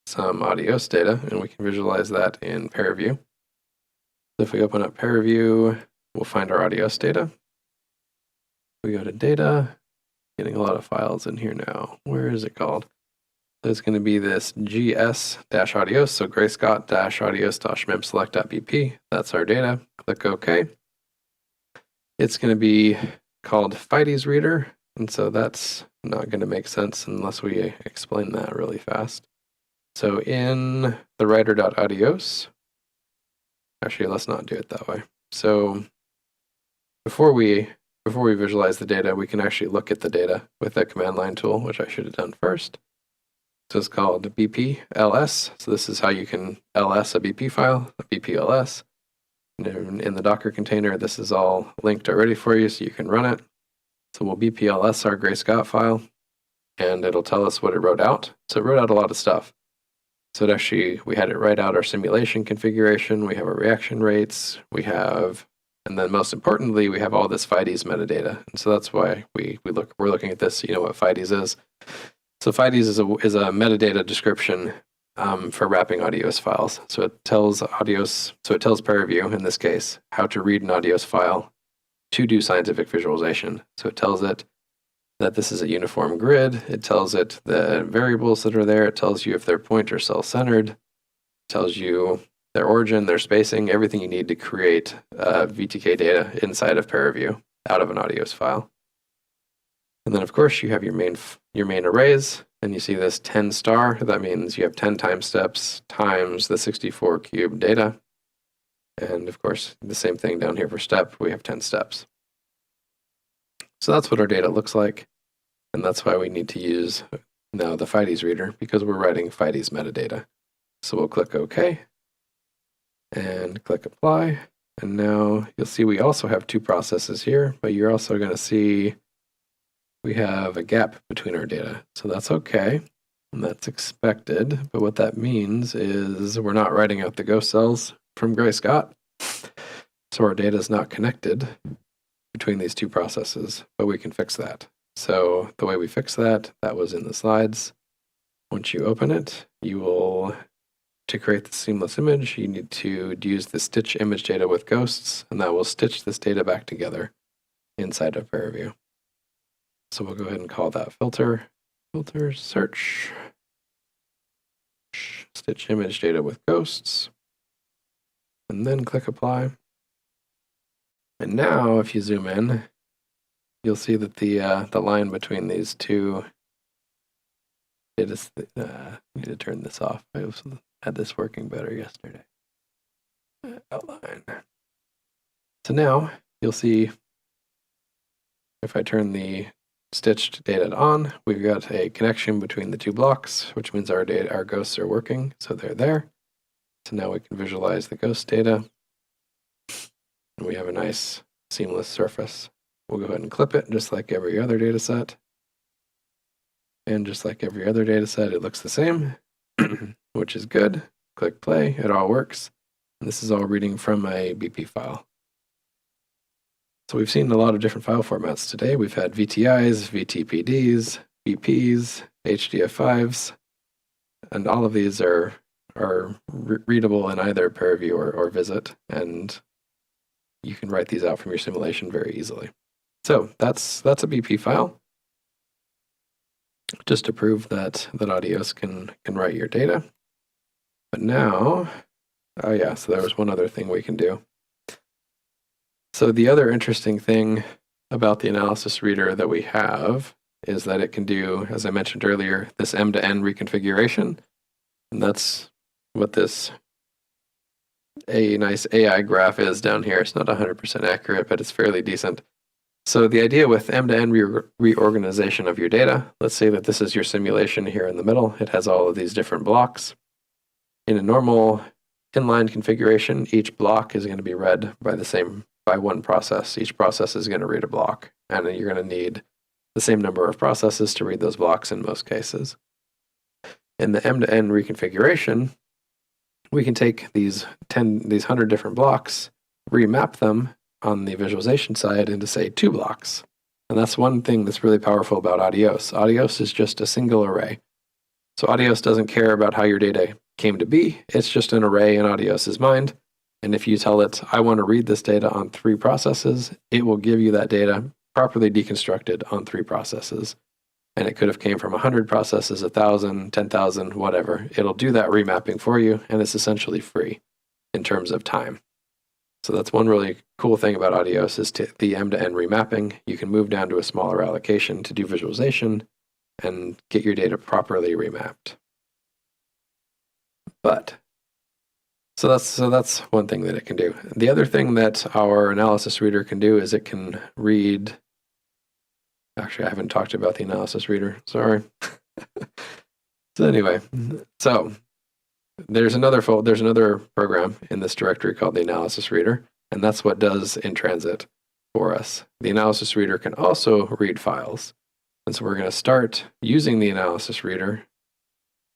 some Audios data, and we can visualize that in ParaView. So if we open up ParaView, we'll find our Audios data. We go to data, getting a lot of files in here now. Where is it called? So it's going to be this gs-audios, so grayscott-audios-mem-select.bp. That's our data. Click OK. It's going to be called FIDES reader. And so that's not going to make sense unless we explain that really fast. So in the writer.adios, actually, let's not do it that way. So before we visualize the data, we can actually look at the data with the command line tool, which I should have done first. So it's called bpls. So this is how you can ls a BP file, a bpls. And in the Docker container, this is all linked already for you, so you can run it. So we'll bpls our Gray-Scott file, and it'll tell us what it wrote out. So it wrote out a lot of stuff. So it actually, we had it write out our simulation configuration, we have our reaction rates, we have, and then most importantly, we have all this FIDES metadata. And so that's why we're looking at this, so you know what FIDES is. So FIDES is a metadata description for wrapping AUDIOS files. So it tells ParaView, in this case, how to read an AUDIOS file to do scientific visualization. So it tells it that this is a uniform grid. It tells it the variables that are there. It tells you if they're point or cell-centered. It tells you their origin, their spacing, everything you need to create VTK data inside of ParaView out of an AUDIOS file. And then, of course, you have your main arrays, and you see this 10 star. That means you have 10 time steps times the 64 cube data. And, of course, the same thing down here for step. We have 10 steps. So that's what our data looks like, and that's why we need to use now the FIDES reader, because we're writing FIDES metadata. So we'll click OK, and click Apply. And now you'll see we also have two processes here, but you're also going to see we have a gap between our data. So that's okay, and that's expected. But what that means is we're not writing out the ghost cells from Gray-Scott. So our data is not connected between these two processes, but we can fix that. So the way we fix that was in the slides. Once you open it, you will, to create the seamless image, you need to use the stitch image data with ghosts, and that will stitch this data back together inside of ParaView. So we'll go ahead and call that filter search, stitch image data with ghosts, and then click apply. And now if you zoom in, you'll see that the line between these two, need to turn this off. I had this working better yesterday. Outline. So now you'll see if I turn the stitched data on, we've got a connection between the two blocks, which means our ghosts are working, so they're there. So now we can visualize the ghost data, and we have a nice seamless surface. We'll go ahead and clip it just like every other data set. And just like every other data set, it looks the same, which is good. Click play, it all works. And this is all reading from a BP file. So we've seen a lot of different file formats today. We've had VTIs, VTPDs, BPs, HDF5s, and all of these are readable in either ParaView or Visit, and you can write these out from your simulation very easily. So that's a BP file, just to prove that AUDIOS can write your data. But now, oh yeah, so there was one other thing we can do. So the other interesting thing about the analysis reader that we have is that it can do, as I mentioned earlier, this M-to-N reconfiguration. And that's what this nice AI graph is down here. It's not 100% accurate, but it's fairly decent. So the idea with M-to-N reorganization of your data, let's say that this is your simulation here in the middle. It has all of these different blocks. In a normal inline configuration, each block is going to be read by one process. Each process is going to read a block, and you're going to need the same number of processes to read those blocks in most cases. In the M-to-N reconfiguration, we can take these 100 different blocks, remap them on the visualization side into, say, 2 blocks. And that's one thing that's really powerful about AUDIOS. AUDIOS is just a single array. So AUDIOS doesn't care about how your data came to be. It's just an array in AUDIOS's mind. And if you tell it, I want to read this data on 3 processes, it will give you that data properly deconstructed on 3 processes. And it could have came from 100 processes, 1,000, 10,000, whatever. It'll do that remapping for you, and it's essentially free in terms of time. So that's one really cool thing about Audios is the end-to-end remapping. You can move down to a smaller allocation to do visualization and get your data properly remapped. So that's one thing that it can do. The other thing that our analysis reader can do is it can read. Actually, I haven't talked about the analysis reader. Sorry. So anyway, so there's another program in this directory called the analysis reader, and that's what does in transit for us. The analysis reader can also read files, and so we're going to start using the analysis reader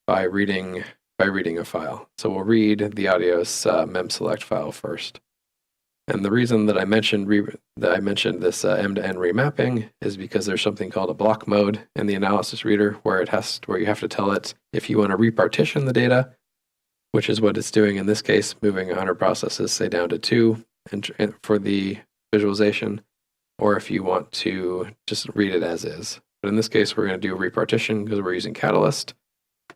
by reading a file. So we'll read the Audios memselect file first. And the reason that I mentioned this end-to-end remapping is because there's something called a block mode in the analysis reader where you have to tell it if you want to repartition the data, which is what it's doing in this case, moving 100 processes, say down to 2 for the visualization, or if you want to just read it as is. But in this case, we're going to do repartition because we're using Catalyst,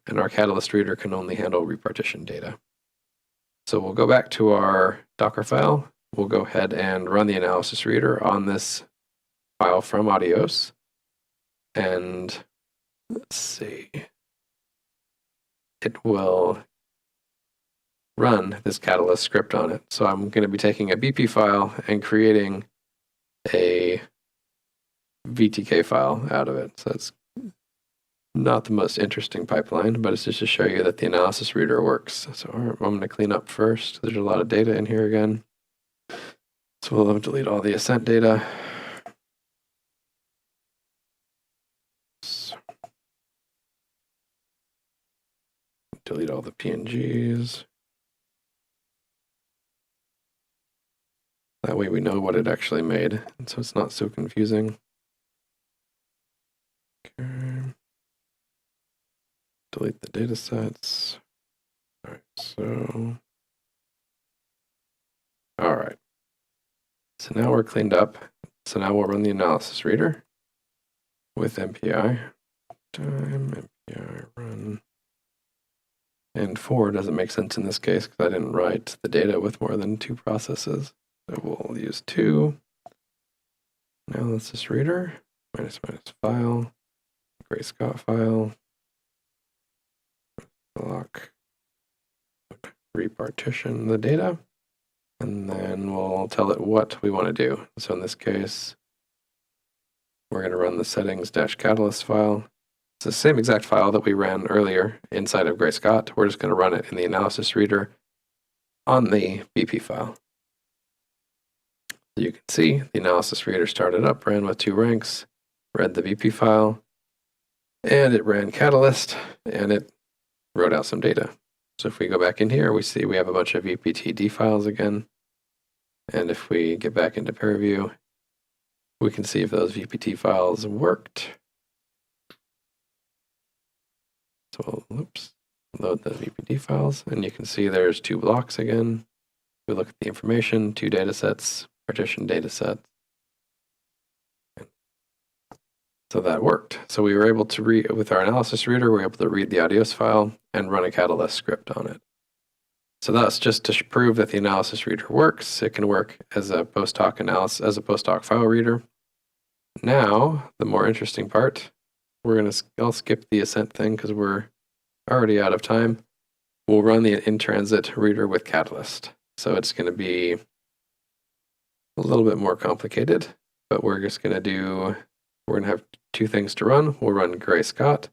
and our Catalyst reader can only handle repartition data. So we'll go back to our Docker file. We'll go ahead and run the analysis reader on this file from Audios. And let's see. It will run this Catalyst script on it. So I'm going to be taking a BP file and creating a VTK file out of it. So it's not the most interesting pipeline, but it's just to show you that the analysis reader works. So I'm going to clean up first. There's a lot of data in here again. So we'll delete all the Ascent data. Delete all the PNGs. That way we know what it actually made, and so it's not so confusing. Okay. Delete the data sets. All right. So now we're cleaned up. So now we'll run the analysis reader with MPI. Time MPI run. And 4 doesn't make sense in this case because I didn't write the data with more than 2 processes. So we'll use 2. Analysis reader, minus file, Gray-Scott file, lock, repartition the data, and then we'll tell it what we want to do. So in this case, we're going to run the settings-catalyst file. It's the same exact file that we ran earlier inside of Gray-Scott. We're just going to run it in the analysis reader on the BP file. So you can see the analysis reader started up, ran with 2 ranks, read the BP file, and it ran Catalyst, and it wrote out some data. So if we go back in here, we see we have a bunch of VPTD files again. And if we get back into ParaView, we can see if those VPT files worked. So we'll, load the VPT files, and you can see there's 2 blocks again. We look at the information, 2 data sets, partition data set. So that worked. So we were able to read, with our analysis reader, we were able to read the Audios file and run a Catalyst script on it. So that's just to prove that the analysis reader works. It can work as a post-hoc post-hoc file reader. Now, the more interesting part, I'll skip the Ascent thing because we're already out of time. We'll run the in-transit reader with Catalyst. So it's going to be a little bit more complicated, but we're going to have 2 things to run. We'll run Gray-Scott.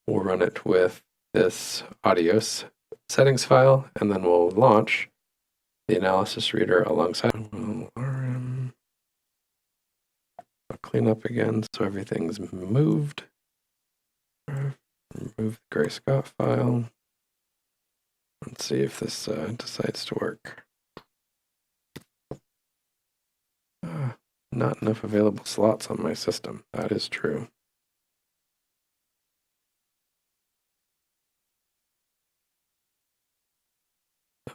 We'll run it with this Audios settings file, and then we'll launch the analysis reader alongside. We'll rm. I'll clean up again so everything's moved. Remove the Gray-Scott file. Let's see if this decides to work. Not enough available slots on my system. That is true.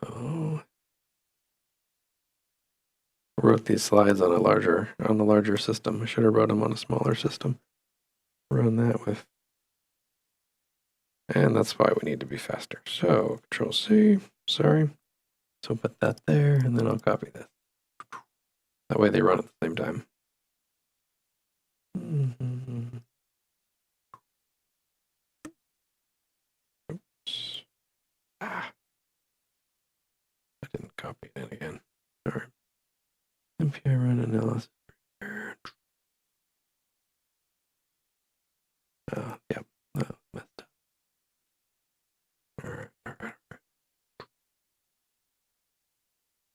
Oh. I wrote these slides on a larger system. I should have wrote them on a smaller system. Run that with. And that's why we need to be faster. So Control C, sorry. So we'll put that there, and then I'll copy this. That way they run at the same time. Oops. I didn't copy it in again. All right. MPI run analysis. Yep. Messed up. All right.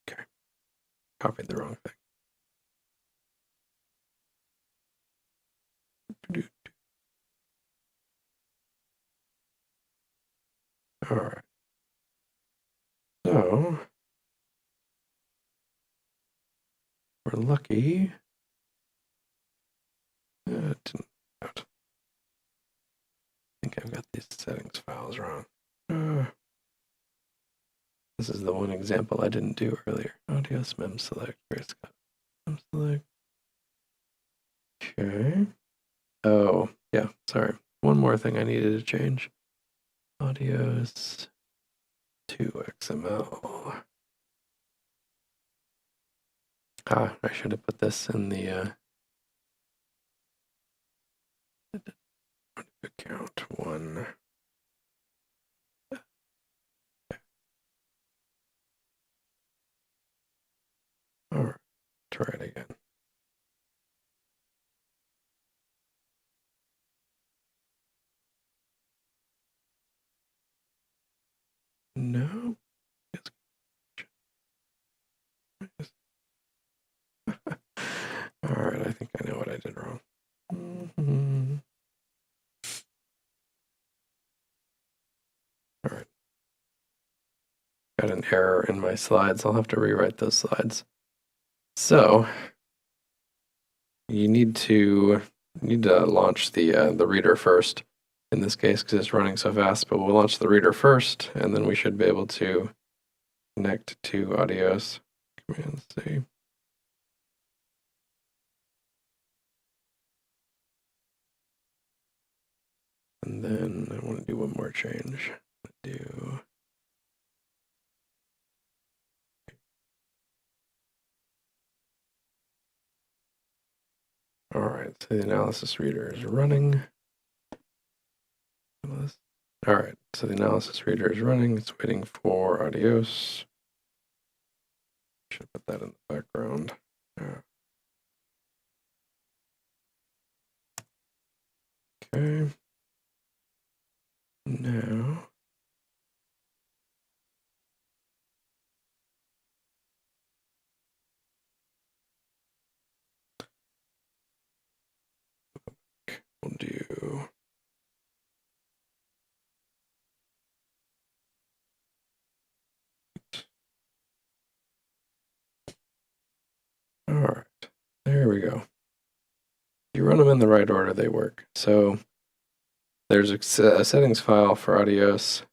Okay. Copied the wrong thing. All right. So we're lucky. It didn't out. I think I've got these settings files wrong. This is the one example I didn't do earlier. Audio mem select, Gray-Scott mem select. Okay. Oh, yeah, sorry. One more thing I needed to change. Audios to XML. I should have put this in the account one. All right, try it again. No. All right, I think I know what I did wrong. All right. Got an error in my slides. I'll have to rewrite those slides. So you need to launch the reader first in this case because it's running so fast, but we'll launch the reader first and then we should be able to connect to Audios. Command C. And then I want to do one more change. All right, so the analysis reader is running. All right, so the analysis reader is running. It's waiting for Audios. Should put that in the background. Okay. Now. We'll do. All right, there we go. You run them in the right order, they work. So there's a settings file for Audios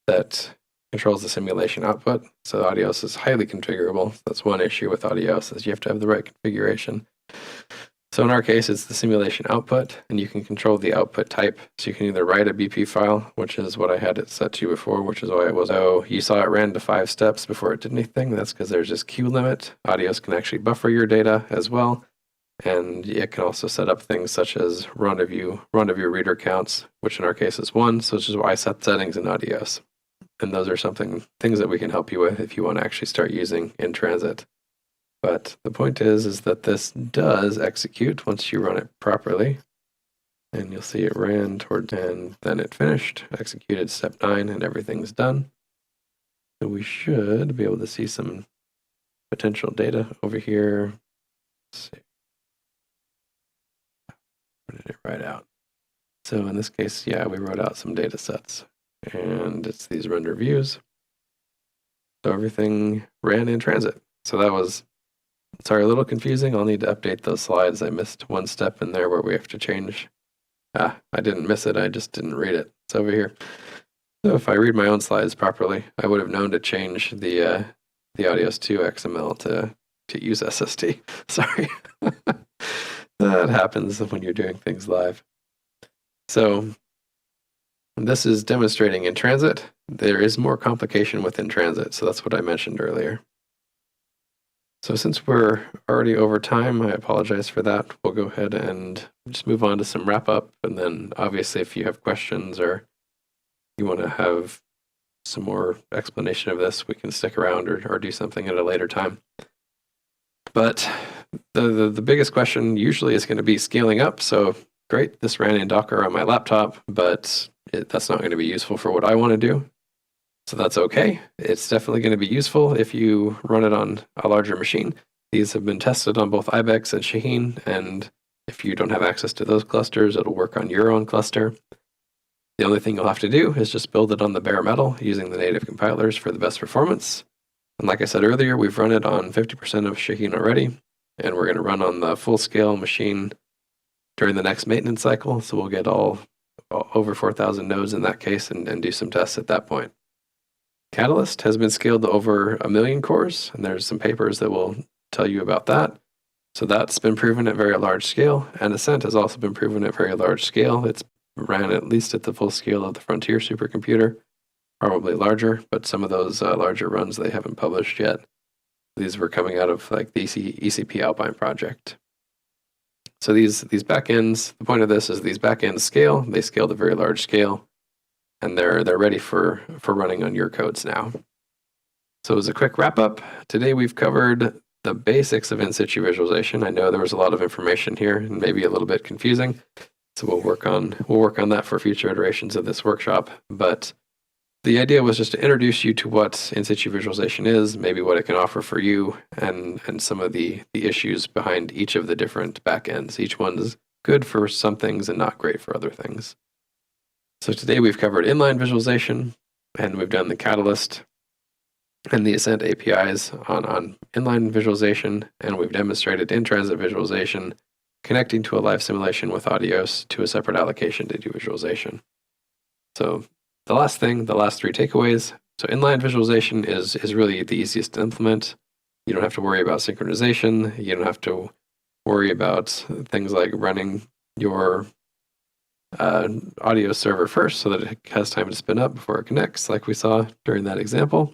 that controls the simulation output. So Audios is highly configurable. That's one issue with Audios is you have to have the right configuration. So in our case, it's the simulation output, and you can control the output type. So you can either write a BP file, which is what I had it set to before, which is why it was, oh, you saw it ran to 5 steps before it did anything. That's because there's this queue limit. Audios can actually buffer your data as well. And it can also set up things such as rendezvous reader counts, which in our case is 1, so which is why I set settings in Audios. And those are things that we can help you with if you want to actually start using in transit. But the point is that this does execute once you run it properly. And you'll see it ran towards, and then it finished, executed step 9, and everything's done. So we should be able to see some potential data over here. Let's see. Where did it write out? So in this case, yeah, we wrote out some data sets. And it's these render views. So everything ran in transit. So that was, sorry, a little confusing. I'll need to update those slides. I missed one step in there where we have to change. I didn't miss it. I just didn't read it. It's over here. So if I read my own slides properly, I would have known to change the Audios to XML to use SSD. Sorry. That happens when you're doing things live. So And this is demonstrating in transit. There is more complication within transit, so that's what I mentioned earlier. So since we're already over time, I apologize for that. We'll go ahead and just move on to some wrap up. And then obviously if you have questions or you want to have some more explanation of this, we can stick around or do something at a later time. But the biggest question usually is going to be scaling up. So great, this ran in Docker on my laptop, but that's not going to be useful for what I want to do. So that's okay. It's definitely going to be useful if you run it on a larger machine. These have been tested on both Ibex and Shaheen, and if you don't have access to those clusters, it'll work on your own cluster. The only thing you'll have to do is just build it on the bare metal using the native compilers for the best performance. And like I said earlier, we've run it on 50% of Shaheen already, and we're going to run on the full-scale machine during the next maintenance cycle, so we'll get all over 4,000 nodes in that case and do some tests at that point. Catalyst has been scaled to over 1 million cores, and there's some papers that will tell you about that. So that's been proven at very large scale, and Ascent has also been proven at very large scale. It's ran at least at the full scale of the Frontier supercomputer, probably larger, but some of those larger runs they haven't published yet. These were coming out of like the ECP Alpine project. So these backends, the point of this is these backends scale. They scale to very large scale, and they're ready for running on your codes now. So as a quick wrap up, today we've covered the basics of in-situ visualization. I know there was a lot of information here and maybe a little bit confusing, so we'll work on that for future iterations of this workshop. But the idea was just to introduce you to what in-situ visualization is, maybe what it can offer for you, and some of the issues behind each of the different backends. Each one's good for some things and not great for other things. So today we've covered inline visualization, and we've done the Catalyst and the Ascent APIs on inline visualization, and we've demonstrated in-transit visualization, connecting to a live simulation with audios to a separate allocation to do visualization. So the last three takeaways. So inline visualization is really the easiest to implement. You don't have to worry about synchronization. You don't have to worry about things like running your audio server first so that it has time to spin up before it connects, like we saw during that example.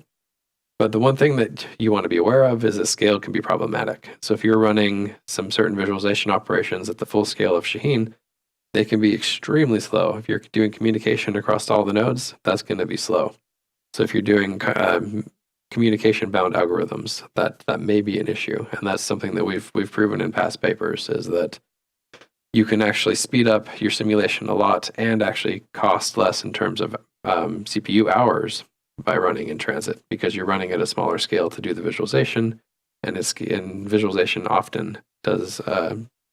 But the one thing that you want to be aware of is that scale can be problematic. So if you're running some certain visualization operations at the full scale of Shaheen, they can be extremely slow. If you're doing communication across all the nodes, that's going to be slow. So if you're doing communication-bound algorithms, that may be an issue, and that's something that we've proven in past papers, is that you can actually speed up your simulation a lot and actually cost less in terms of CPU hours by running in transit, because you're running at a smaller scale to do the visualization, and visualization often does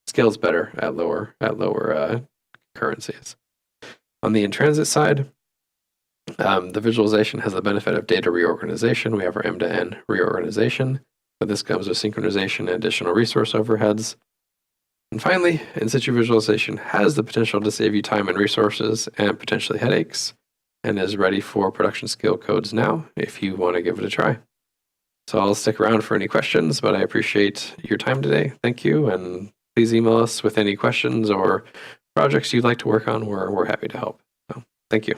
scales better at lower currencies. On the in-transit side, the visualization has the benefit of data reorganization. We have our M-to-N reorganization, but this comes with synchronization and additional resource overheads. And finally, in-situ visualization has the potential to save you time and resources and potentially headaches, and is ready for production scale codes now if you want to give it a try. So I'll stick around for any questions, but I appreciate your time today. Thank you, and please email us with any questions or projects you'd like to work on. We're happy to help. So, thank you.